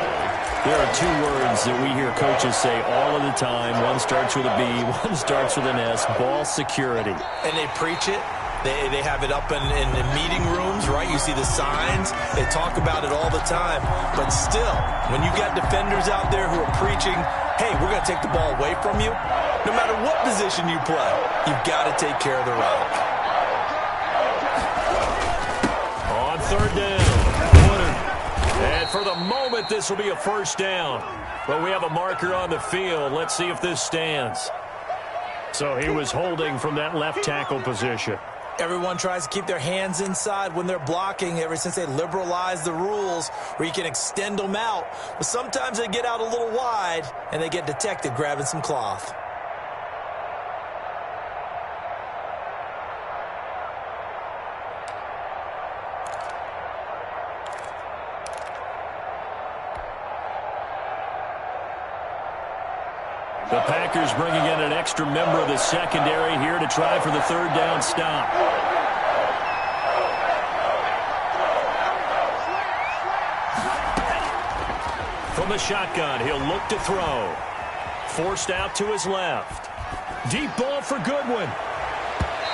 Speaker 8: There are 2 words that we hear coaches say all of the time. One starts with a B, one starts with an S, ball security.
Speaker 10: And they preach it. They have it up in meeting rooms, right? You see the signs. They talk about it all the time. But still, when you got defenders out there who are preaching, hey, we're going to take the ball away from you, no matter what position you play, you've got to take care of the rock.
Speaker 8: On 3rd down. And for the moment, this will be a 1st down. But we have a marker on the field. Let's see if this stands. So he was holding from that left tackle position.
Speaker 10: Everyone tries to keep their hands inside when they're blocking ever since they liberalized the rules where you can extend them out. But sometimes they get out a little wide and they get detected grabbing some cloth.
Speaker 8: The Packers bringing in an extra member of the secondary here to try for the 3rd down stop. From the shotgun, he'll look to throw. Forced out to his left. Deep ball for Goodwin.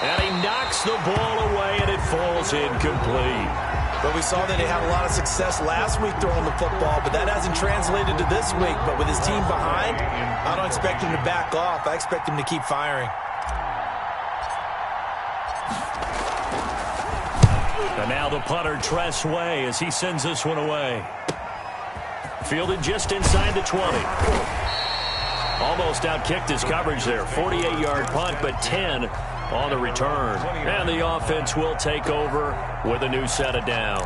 Speaker 8: And he knocks the ball away, and it falls incomplete.
Speaker 10: But we saw that he had a lot of success last week throwing the football, but that hasn't translated to this week. But with his team behind, I don't expect him to back off. I expect him to keep firing.
Speaker 8: And now the punter, Tress Way, as he sends this one away. Fielded just inside the 20. Almost outkicked his coverage there. 48-yard punt, but 10 on the return. And the offense will take over with a new set of downs.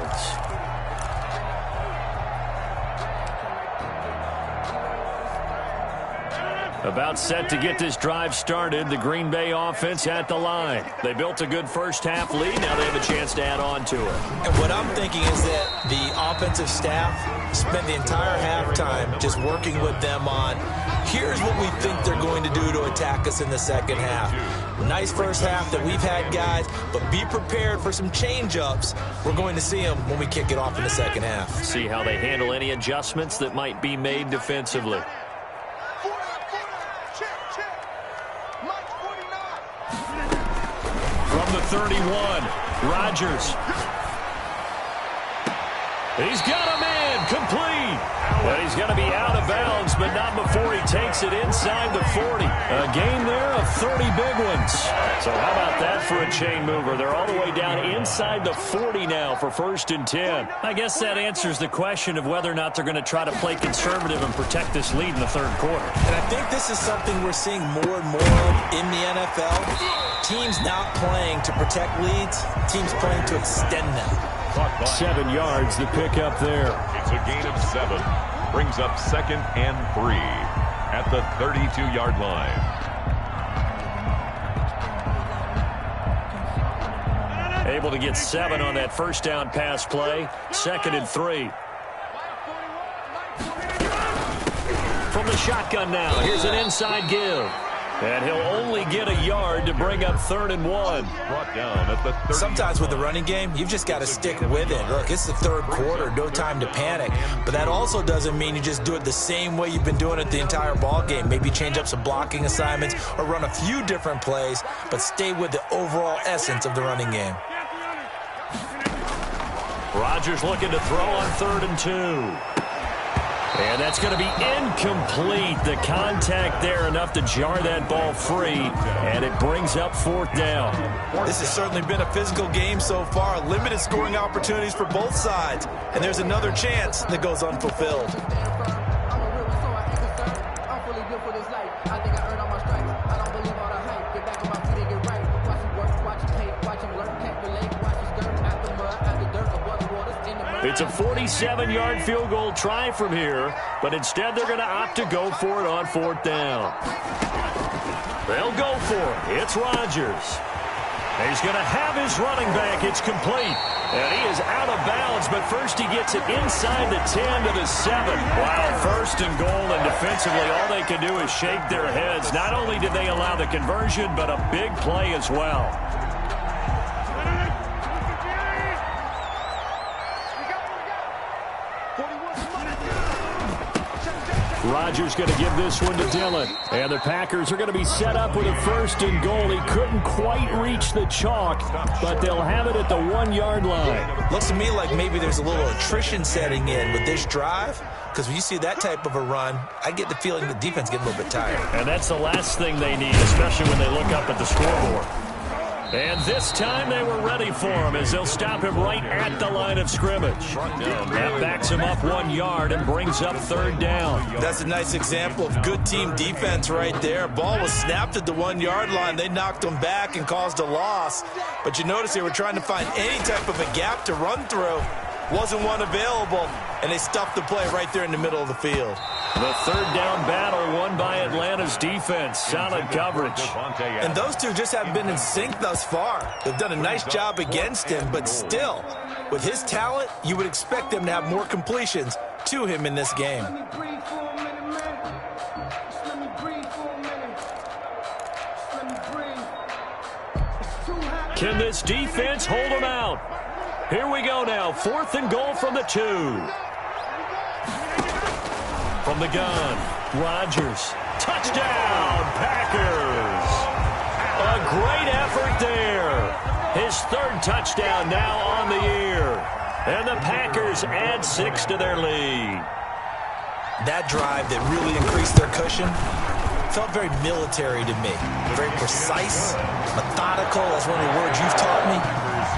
Speaker 8: About set to get this drive started. The Green Bay offense at the line. They built a good first half lead. Now they have a chance to add on to it.
Speaker 10: And what I'm thinking is that the offensive staff spent the entire halftime just working with them on, here's what we think they're going to do to attack us in the second half. Nice first half that we've had, guys, but be prepared for some change-ups. We're going to see them when we kick it off in the second half.
Speaker 8: See how they handle any adjustments that might be made defensively. From the 31, Rodgers. He's got a man, complete. And he's going to be out of bounds, but not before he takes it inside the 40. A game there of 30 big ones. So how about that for a chain mover? They're all the way down inside the 40 now for 1st and 10. I guess that answers the question of whether or not they're going to try to play conservative and protect this lead in the 3rd quarter.
Speaker 10: And I think this is something we're seeing more and more of in the NFL. Teams not playing to protect leads, teams playing to extend them.
Speaker 8: 7 yards, the pick up there.
Speaker 9: It's a gain of 7. Brings up 2nd and 3 at the 32-yard line.
Speaker 8: Able to get 7 on that 1st down pass play. 2nd and 3. From the shotgun now, here's an inside give. And he'll only get a yard to bring up 3rd and 1.
Speaker 9: Brought down at the 30.
Speaker 10: Sometimes with the running game, you've just got to stick with it. Look, it's the 3rd quarter, no time to panic. But that also doesn't mean you just do it the same way you've been doing it the entire ball game. Maybe change up some blocking assignments or run a few different plays, but stay with the overall essence of the running game.
Speaker 8: Rodgers looking to throw on 3rd and 2. And that's going to be incomplete. The contact there enough to jar that ball free, and it brings up 4th down.
Speaker 10: This has certainly been a physical game so far. Limited scoring opportunities for both sides. And there's another chance that goes unfulfilled.
Speaker 8: It's a 47-yard field goal try from here, but instead they're going to opt to go for it on 4th down. They'll go for it. It's Rodgers. He's going to have his running back. It's complete. And he is out of bounds, but first he gets it inside the 10 to the 7. Wow, 1st and goal, and defensively all they can do is shake their heads. Not only did they allow the conversion, but a big play as well. Rodgers going to give this one to Dillon. And the Packers are going to be set up with a 1st and goal. He couldn't quite reach the chalk, but they'll have it at the 1-yard line.
Speaker 10: Looks to me like maybe there's a little attrition setting in with this drive, because when you see that type of a run, I get the feeling the defense gets a little bit tired.
Speaker 8: And that's the last thing they need, especially when they look up at the scoreboard. And this time they were ready for him as they'll stop him right at the line of scrimmage. That backs him up 1 yard and brings up 3rd down.
Speaker 10: That's a nice example of good team defense right there. Ball was snapped at the 1-yard line. They knocked him back and caused a loss. But you notice they were trying to find any type of a gap to run through. Wasn't one available, and they stuffed the play right there in the middle of the field.
Speaker 8: The 3rd down battle won by Atlanta's defense. Solid coverage.
Speaker 10: And those two just haven't been in sync thus far. They've done a nice job against him, but still, with his talent, you would expect them to have more completions to him in this game.
Speaker 8: Can this defense hold them out? Here we go now. 4th and goal from the 2. From the gun, Rodgers. Touchdown, Packers. A great effort there. His 3rd touchdown now on the year. And the Packers add 6 to their lead.
Speaker 10: That drive that really increased their cushion felt very military to me. Very precise, methodical. That's one of the words you've taught me.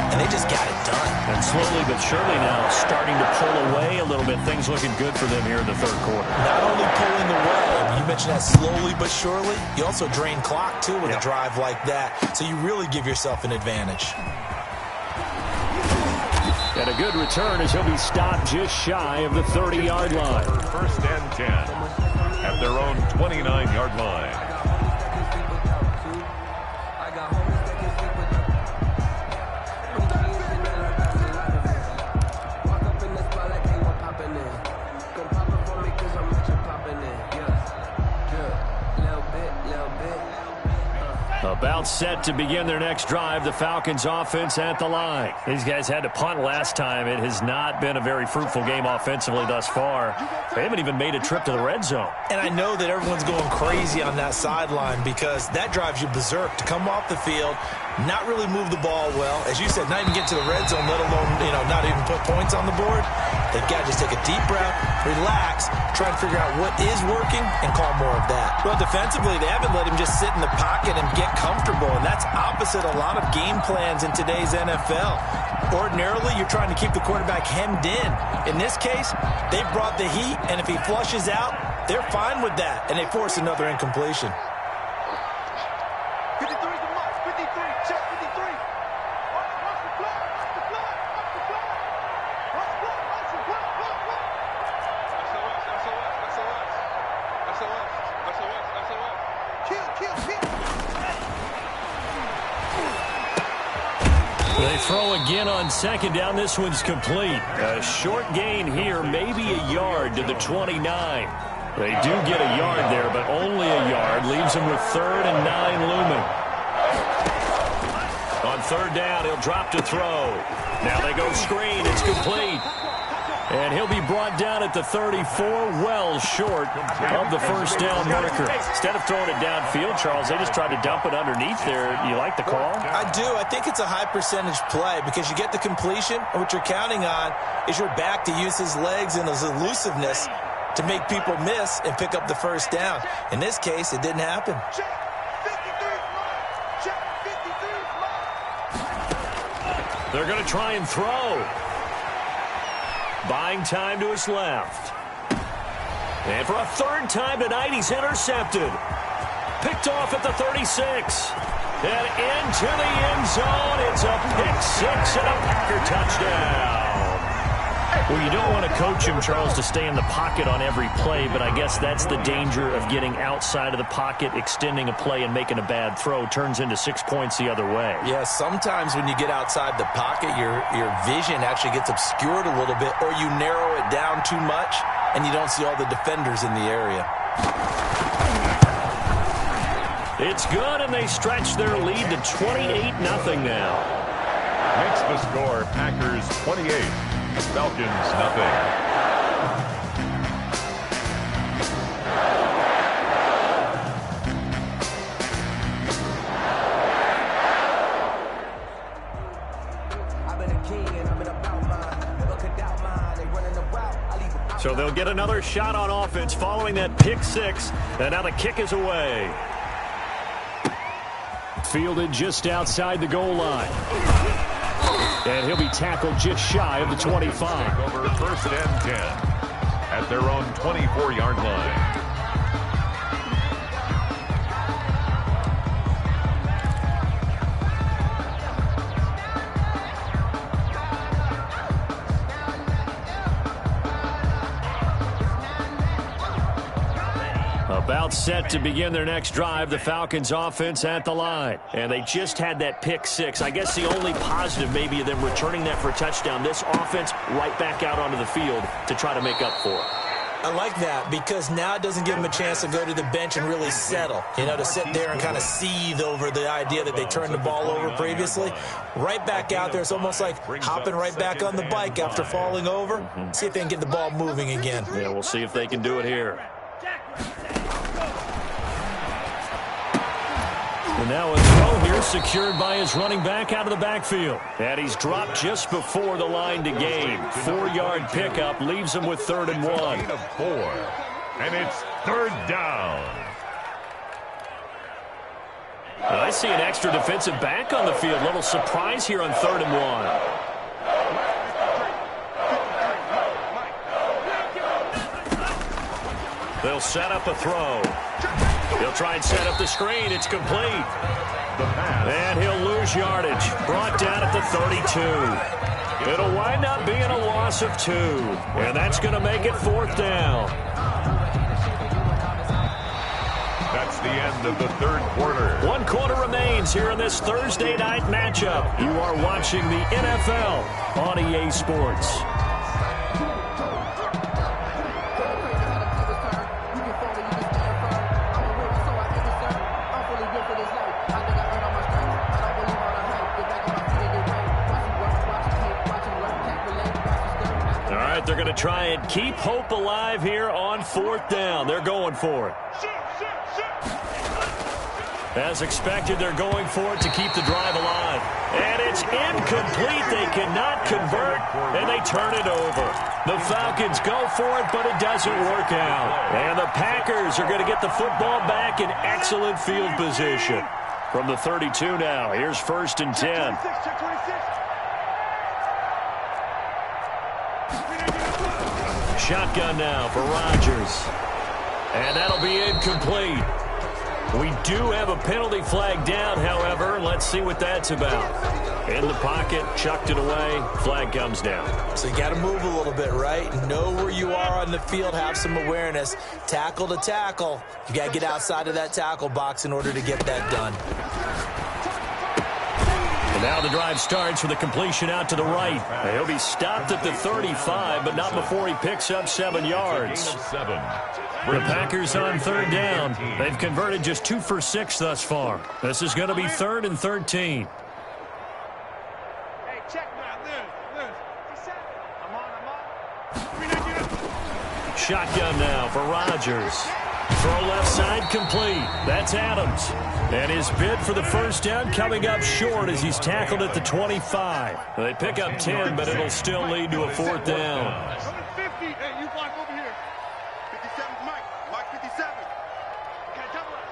Speaker 10: And they just got it done.
Speaker 8: And slowly but surely now starting to pull away a little bit. Things looking good for them here in the 3rd quarter.
Speaker 10: Not only pulling away, you mentioned that slowly but surely, you also drain clock too with a drive like that. So you really give yourself an advantage.
Speaker 8: And a good return as he'll be stopped just shy of the 30-yard line.
Speaker 9: 1st and 10 at their own 29-yard line.
Speaker 8: About set to begin their next drive, the Falcons offense at the line. These guys had to punt last time. It has not been a very fruitful game offensively thus far. They haven't even made a trip to the red zone.
Speaker 10: And I know that everyone's going crazy on that sideline because that drives you berserk to come off the field, not really move the ball well. As you said, not even get to the red zone, let alone, not even put points on the board. They've got to just take a deep breath, relax, try and figure out what is working, and call more of that.
Speaker 11: Well, defensively, they haven't let him just sit in the pocket and get comfortable, and that's opposite a lot of game plans in today's NFL. Ordinarily, you're trying to keep the quarterback hemmed in. In this case, they've brought the heat, and if he flushes out, they're fine with that, and they force another incompletion.
Speaker 12: 53 is the mark. 53. Check 53. Watch the block. Watch the block. Watch the block. Watch the block. Watch the block. SOS. Kill.
Speaker 8: They throw again on second down. This one's complete. A short gain here, maybe a yard to the 29. They do get a yard there, but only a yard. Leaves them with 3rd and 9 looming. On 3rd down, he'll drop to throw. Now they go screen. It's complete. And he'll be brought down at the 34, well short of the first down marker. Instead of throwing it downfield, Charles, they just tried to dump it underneath there. You like the call?
Speaker 11: I do. I think it's a high percentage play because you get the completion, and what you're counting on is your back to use his legs and his elusiveness to make people miss and pick up the first down. In this case, it didn't happen.
Speaker 8: They're going to try and throw. Buying time to his left. And for a 3rd time tonight, he's intercepted. Picked off at the 36. And into the end zone. It's a pick 6 and a Packer touchdown. Well, you don't want to coach him, Charles, to stay in the pocket on every play, but I guess that's the danger of getting outside of the pocket, extending a play, and making a bad throw. Turns into 6 points the other way.
Speaker 11: Yeah, sometimes when you get outside the pocket, your vision actually gets obscured a little bit, or you narrow it down too much, and you don't see all the defenders in the area.
Speaker 8: It's good, and they stretch their lead to 28-0 now.
Speaker 9: Makes the score Packers 28, Falcons nothing.
Speaker 8: So they'll get another shot on offense following that pick 6, and now the kick is away. Fielded just outside the goal line. And he'll be tackled just shy of the 25.
Speaker 9: Over 1st and 10 at their own 24-yard line.
Speaker 8: About set to begin their next drive, the Falcons offense at the line. And they just had that pick 6. I guess the only positive maybe of them returning that for a touchdown. This offense right back out onto the field to try to make up for it.
Speaker 11: I like that because now it doesn't give them a chance to go to the bench and really settle. You know, to sit there and kind of seethe over the idea that they turned the ball over previously. Right back out there. It's almost like hopping right back on the bike after falling over. See if they can get the ball moving again.
Speaker 8: Yeah, we'll see if they can do it here. And now a throw here secured by his running back out of the backfield. And he's dropped just before the line to gain. 4-yard pickup leaves him with 3rd and 1.
Speaker 9: Gain of 4. And it's 3rd down.
Speaker 8: And I see an extra defensive back on the field. Little surprise here on 3rd and 1. They'll set up a throw. He'll try and set up the screen. It's complete. And he'll lose yardage. Brought down at the 32. It'll wind up being a loss of 2. And that's going to make it 4th down.
Speaker 9: That's the end of the 3rd quarter.
Speaker 8: 1 quarter remains here in this Thursday night matchup. You are watching the NFL on EA Sports. They're going to try and keep hope alive here on 4th down. They're going for it. As expected, they're going for it to keep the drive alive. And it's into incomplete. They cannot convert, and they turn it over. The Falcons go for it, but it doesn't work out. And the Packers are going to get the football back in excellent field position. From the 32 now, here's 1st and 10. Shotgun now for Rodgers. And that'll be incomplete. We do have a penalty flag down, however. Let's see what that's about. In the pocket, chucked it away, flag comes down.
Speaker 11: So you got to move a little bit, right? Know where you are on the field, have some awareness. Tackle to tackle. You got to get outside of that tackle box in order to get that done.
Speaker 8: And now the drive starts with a completion out to the right. He'll be stopped at the 35, but not before he picks up 7 yards. The Packers on 3rd down. They've converted just 2 for 6 thus far. This is going to be 3rd and 13.
Speaker 12: Hey, check now. Lose. I'm on.
Speaker 8: Shotgun now for Rodgers. Throw left side complete. That's Adams. And his bid for the 1st down coming up short as he's tackled at the 25. They pick up 10, but it'll still lead to a 4th down.
Speaker 12: 50. Hey, you block over here. 57's Mike. Mike 57. Okay, double up.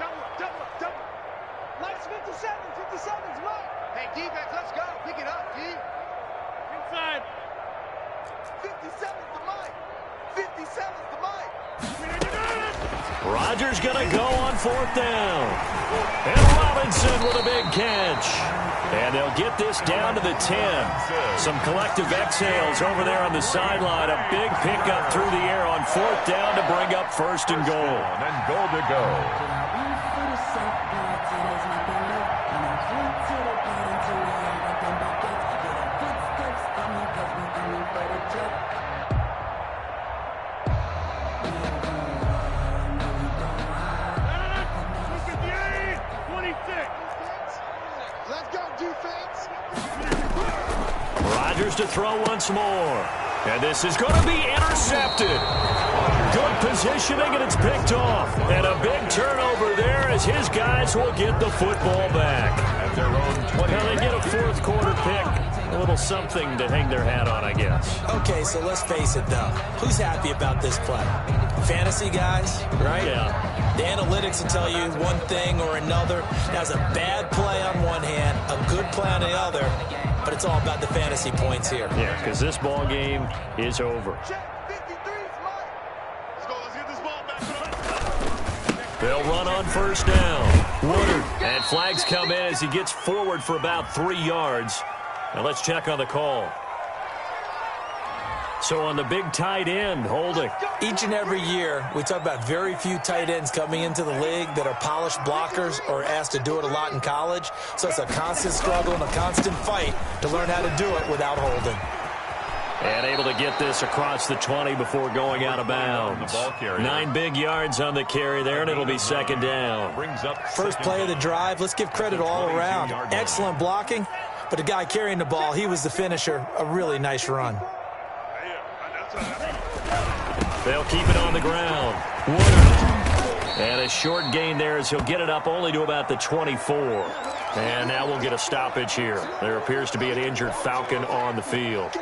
Speaker 12: Mike's 57. 57's Mike. Hey, defense, let's go. Pick it up, D. Inside. 57's the Mike. 57's the Mike.
Speaker 8: Rodgers going to go on 4th down. And Robinson with a big catch. And they'll get this down to the 10. Some collective exhales over there on the sideline. A big pickup through the air on 4th down to bring up 1st and goal.
Speaker 9: And goal to go.
Speaker 8: Rodgers to throw once more. And this is going to be intercepted. Good positioning, and it's picked off. And a big turnover there as his guys will get the football back.
Speaker 9: At their own 20.
Speaker 8: Now they get a 4th quarter pick. A little something to hang their hat on, I guess.
Speaker 11: Okay, so let's face it, though. Who's happy about this play? Fantasy guys, right?
Speaker 8: Yeah.
Speaker 11: The analytics will tell you one thing or another. That's a bad play on one hand, a good play on the other, but it's all about the fantasy points here.
Speaker 8: Yeah, because this ball game is over. They'll run on 1st down. Woodard. And flags come in as he gets forward for about 3 yards. Now let's check on the call. So on the big tight end, holding.
Speaker 11: Each and every year, we talk about very few tight ends coming into the league that are polished blockers or asked to do it a lot in college. So it's a constant struggle and a constant fight to learn how to do it without holding.
Speaker 8: And able to get this across the 20 before going out of bounds. 9 big yards on the carry there, and it'll be 2nd down.
Speaker 11: First play of the drive, let's give credit all around. Excellent blocking, but the guy carrying the ball, he was the finisher. A really nice run.
Speaker 8: They'll keep it on the ground. Woodard. And a short gain there as he'll get it up only to about the 24. And now we'll get a stoppage here. There appears to be an injured Falcon on the field.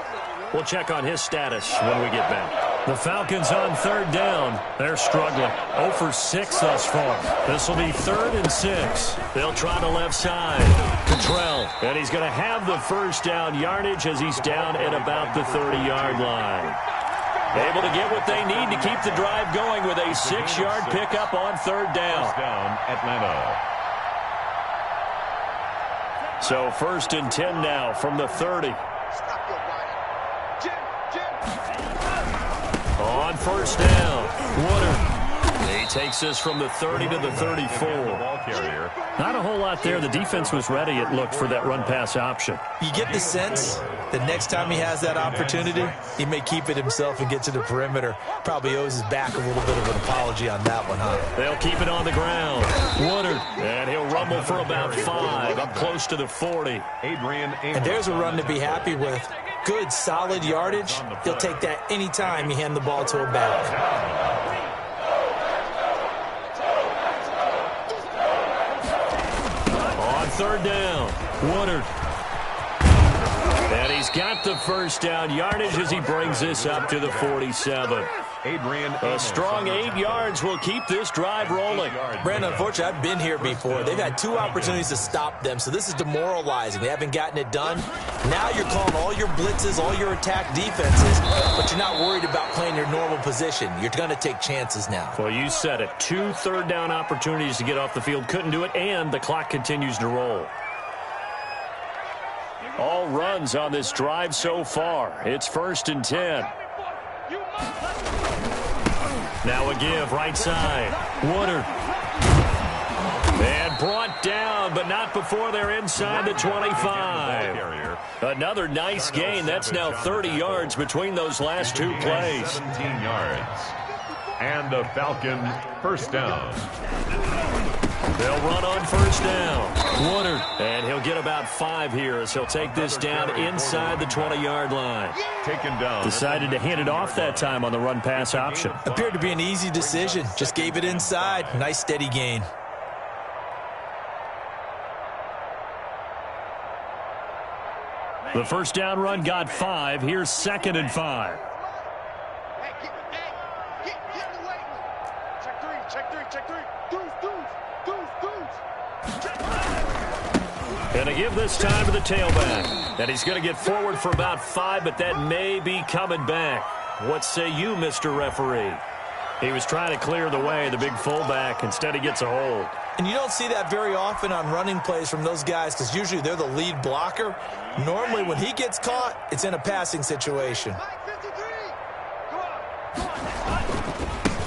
Speaker 8: We'll check on his status when we get back. The Falcons on 3rd down. They're struggling. 0 for 6 thus far. This will be 3rd and 6. They'll try the left side. Cottrell. And he's going to have the 1st down yardage as he's down at about the 30-yard line. Able to get what they need to keep the drive going with a 6-yard pickup on 3rd down.
Speaker 9: Atlanta.
Speaker 8: So 1st and 10 now from the 30. On 1st down, Woodard. He takes this from the 30 to the 34. Not a whole lot there. The defense was ready, it looked, for that run-pass option.
Speaker 11: You get the sense that next time he has that opportunity, he may keep it himself and get to the perimeter. Probably owes his back a little bit of an apology on that one, huh?
Speaker 8: They'll keep it on the ground. Woodard, and he'll rumble for about 5, up close to the 40.
Speaker 11: And there's a run to be happy with. Good, solid yardage. He'll take that any time you hand the ball to a back. On
Speaker 8: 3rd down, Woodard. he's got the first down yardage as he brings this up to the 47. A strong 8 yards will keep this drive rolling.
Speaker 11: Brandon, unfortunately, I've been here before. They've had 2 opportunities to stop them, so this is demoralizing. They haven't gotten it done. Now you're calling all your blitzes, all your attack defenses, but you're not worried about playing your normal position. You're going to take chances now.
Speaker 8: Well, you said it. 2 third-down opportunities to get off the field. Couldn't do it, and the clock continues to roll. All runs on this drive so far. It's 1st and 10. Now a give right side. Woodard. And brought down, but not before they're inside the 25. Another nice gain. That's now 30 yards between those last 2 plays.
Speaker 9: 17 yards. And a Falcon first down.
Speaker 8: They'll run on 1st down. Woodard. And he'll get about 5 here as he'll take this down inside the 20-yard line.
Speaker 9: Taken down.
Speaker 8: Decided to hand it off that time on the run-pass option.
Speaker 11: Appeared to be an easy decision. Just gave it inside. Nice steady gain.
Speaker 8: The first down run got 5. Here's 2nd and 5. And a give this time to the tailback. And he's going to get forward for about 5, but that may be coming back. What say you, Mr. Referee? He was trying to clear the way, the big fullback. Instead, he gets a hold.
Speaker 11: And you don't see that very often on running plays from those guys because usually they're the lead blocker. Normally, when he gets caught, it's in a passing situation.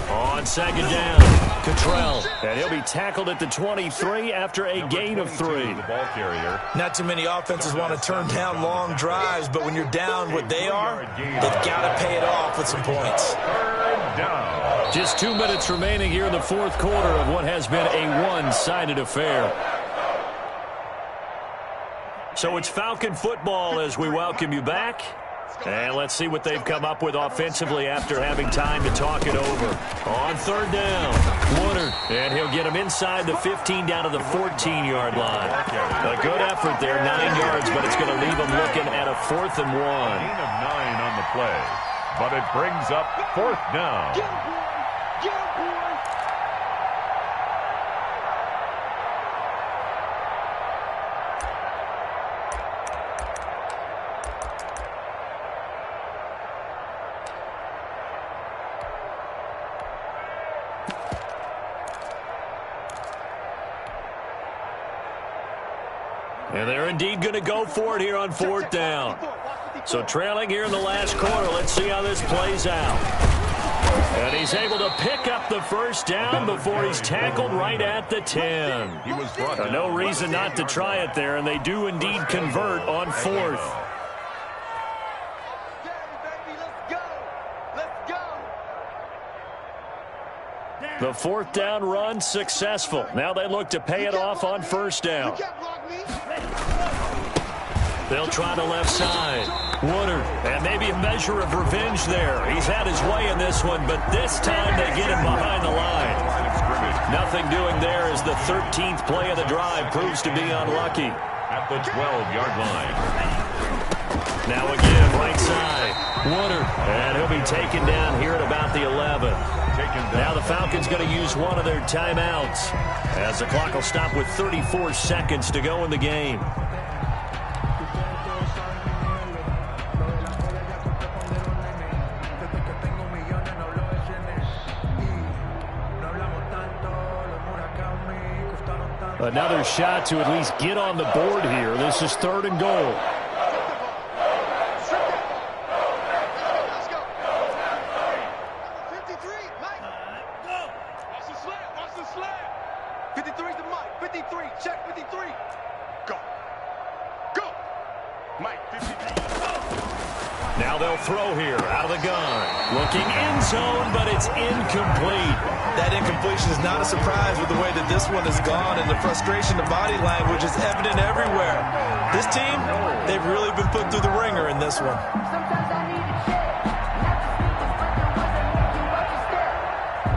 Speaker 8: On 2nd down, Cottrell. And he'll be tackled at the 23 after a gain of 3.
Speaker 9: The ball carrier.
Speaker 11: Not too many offenses want to turn down long drives, but when you're down what they are, they've got to pay it off with some points.
Speaker 9: Down.
Speaker 8: Just 2 minutes remaining here in the 4th quarter of what has been a one-sided affair. So it's Falcon football as we welcome you back. And let's see what they've come up with offensively after having time to talk it over. On 3rd down, Woodard. And he'll get him inside the 15 down to the 14-yard line. A good effort there, 9 yards, but it's going to leave him looking at a 4th and 1.
Speaker 9: Gain of 9 on the play. But it brings up 4th down.
Speaker 8: And they're indeed going to go for it here on 4th down. So trailing here in the last quarter. Let's see how this plays out. And he's able to pick up the first down before he's tackled right at the 10. No reason not to try it there, and they do indeed convert on 4th. The 4th down run successful. Now they look to pay it off on 1st down. They'll try the left side. Woodard, and maybe a measure of revenge there. He's had his way in this one, but this time they get him behind the line. Nothing doing there as the 13th play of the drive proves to be unlucky.
Speaker 9: At the 12-yard line.
Speaker 8: Now again, right side. Woodard, and he'll be taken down here at about the 11. Now the Falcons going to use one of their timeouts as the clock will stop with 34 seconds to go in the game. Another shot to at least get on the board here. This is 3rd and goal. Now they'll throw here out of the gun. Looking end zone, but it's incomplete.
Speaker 11: That incompletion is not a surprise with the way that this one has gone, and the frustration, the body language is evident everywhere. This team, they've really been put through the ringer in this one.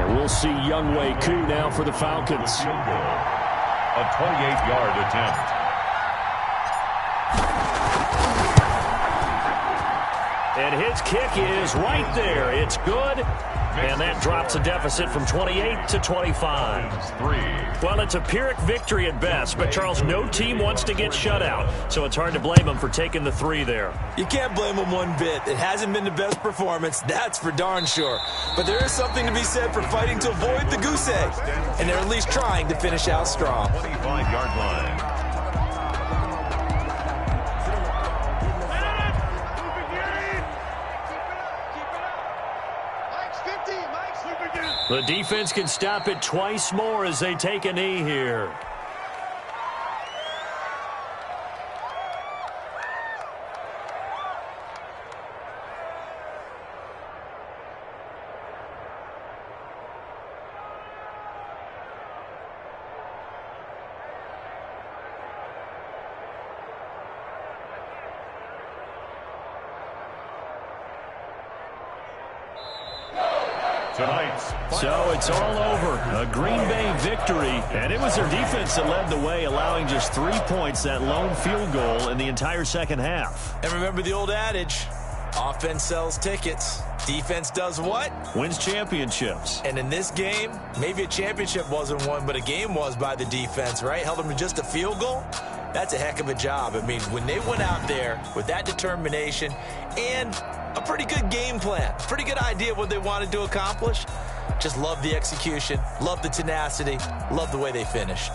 Speaker 8: And we'll see Younghoe Koo now for the Falcons.
Speaker 9: A 28-yard attempt.
Speaker 8: And his kick is right there. It's good. And that drops the deficit from 28 to 25. Well, it's a Pyrrhic victory at best, but, Charles, no team wants to get shut out, so it's hard to blame them for taking the 3 there.
Speaker 11: You can't blame them one bit. It hasn't been the best performance, that's for darn sure. But there is something to be said for fighting to avoid the goose egg, and they're at least trying to finish out strong.
Speaker 9: 25-yard line.
Speaker 8: The defense can stop it twice more as they take a knee here. So it's all over. A Green Bay victory, and it was their defense that led the way, allowing just 3 points, that lone field goal in the entire second half.
Speaker 11: And remember the old adage, offense sells tickets. Defense does what?
Speaker 8: Wins championships.
Speaker 11: And in this game, maybe a championship wasn't won, but a game was by the defense, right? Held them to just a field goal. That's a heck of a job. I mean, when they went out there with that determination and a pretty good game plan, pretty good idea of what they wanted to accomplish, just love the execution, love the tenacity, love the way they finished.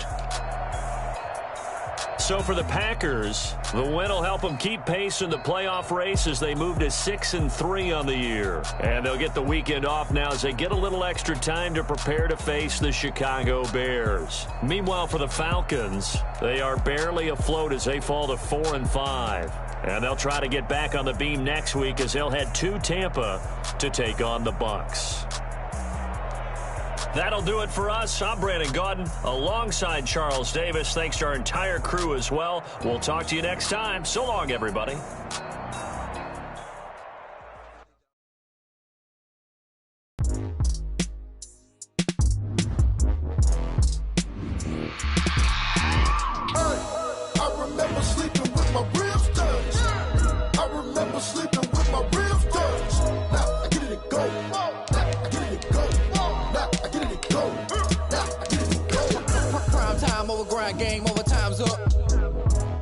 Speaker 8: So for the Packers, the win will help them keep pace in the playoff race as they move to 6-3 on the year. And they'll get the weekend off now as they get a little extra time to prepare to face the Chicago Bears. Meanwhile, for the Falcons, they are barely afloat as they fall to 4-5. And they'll try to get back on the beam next week as they'll head to Tampa to take on the Bucs. That'll do it for us. I'm Brandon Gaudin alongside Charles Davis. Thanks to our entire crew as well. We'll talk to you next time. So long, everybody.
Speaker 13: Game over, time's up.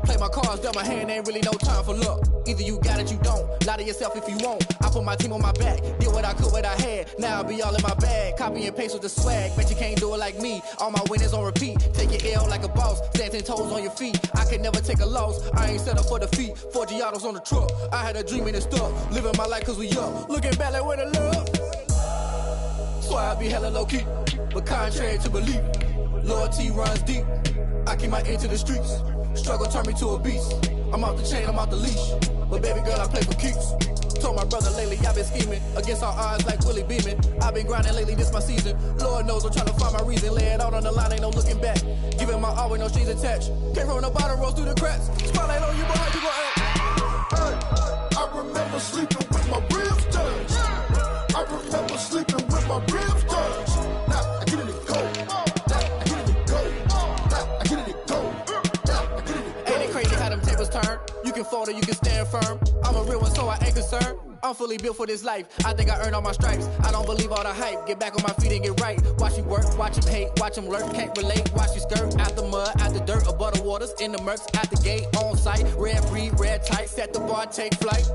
Speaker 13: Play my cards, dealt my hand, ain't really no time for luck. Either you got it, you don't. Lie to yourself if you won't. I put my team on my back, did what I could, what I had. Now I'll be all in my bag, copy and paste with the swag. Bet you can't do it like me. All my winners on repeat. Take your L like a boss, stand 10 toes on your feet. I could never take a loss. I ain't set up for defeat. 4 Giottos on the truck. I had a dream and it's stuck. Living my life cause we up. Looking back like where the love. So I be hella low key, but contrary to belief, loyalty runs deep. I keep my ear to the streets. Struggle turned me to a beast. I'm off the chain, I'm off the leash. But baby girl, I play for keeps. Told my brother lately, I've been scheming against all odds like Willie Beeman. I've been grinding lately, this my season. Lord knows I'm trying to find my reason. Lay it out on the line, ain't no looking back. Giving my all with no strings attached. Came from the bottom, rose through the cracks. Spotlight on you, but how you gon' act? Hey, I remember sleeping with my ribs touched. I remember sleeping with my ribs touched. Now I get it and go. Turn. You can fold or you can stand firm. I'm a real one, so I ain't concerned. I'm fully built for this life. I think I earned all my stripes. I don't believe all the hype. Get back on my feet and get right. Watch you work, watch him hate, watch him lurk. Can't relate, watch you skirt. Out the mud, out the dirt, above the waters, in the murks, at the gate, on site. Red breed, red tight, set the bar, take flight.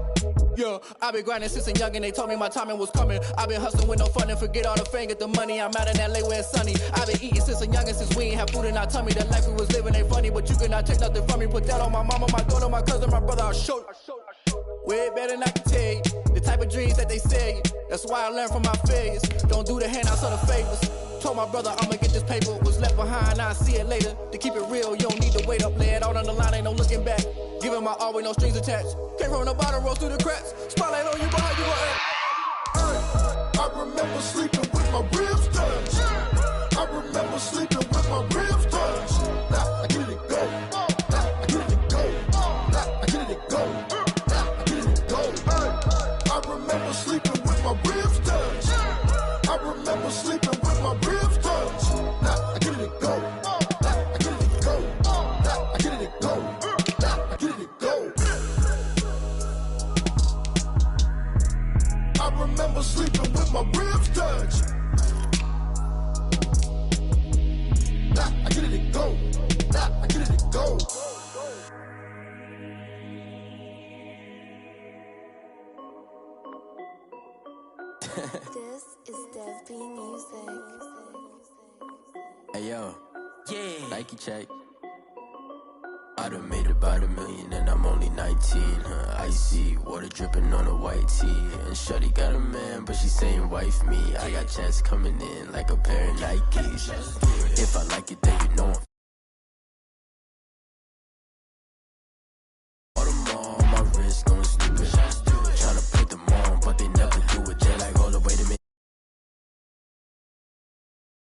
Speaker 13: Yeah, I've been grinding since a young and they told me my timing was coming. I've been hustling with no fun and forget all the fame, get the money. I'm out in LA where it's sunny. I've been eating since a youngin' since we ain't have food in our tummy. The life we was living ain't funny, but you cannot take nothing from me. Put that on my mama, my daughter, my cousin, my brother, I'll show you. Way better than I can tell you. The type of dreams that they sell you. That's why I learned from my failures. Don't do the handouts or the favors. Told my brother I'ma get this paper. Was left behind, I'll see it later. To keep it real, you don't need to wait up. Lay it out on the line, ain't no looking back. Giving my all with no strings attached. Came from the bottom, rose through the cracks. Spotlight on you, but how you gon' act? I remember sleeping with my ribs touched. I remember sleeping with my ribs touched. Now I get it and go. Now I get it and go. Now I get it and go. Now I get it and go. I remember sleeping with my ribs touched. I remember sleeping with my ribs touched. Now I get it and go. Now I get it and go. Now I get it and go. Now I get it and go.
Speaker 14: let my ribs touch. Nah, I get it and go. Nah, I get it and go.
Speaker 15: This is Dev B Music.
Speaker 16: Hey yo, yeah. Nike check. I done made about $1 million and I'm only 19. Icy water dripping on a white tee. And shorty got a man, but she saying wife me. I got checks coming in like a pair of Nikes. If I like it, then you know I'm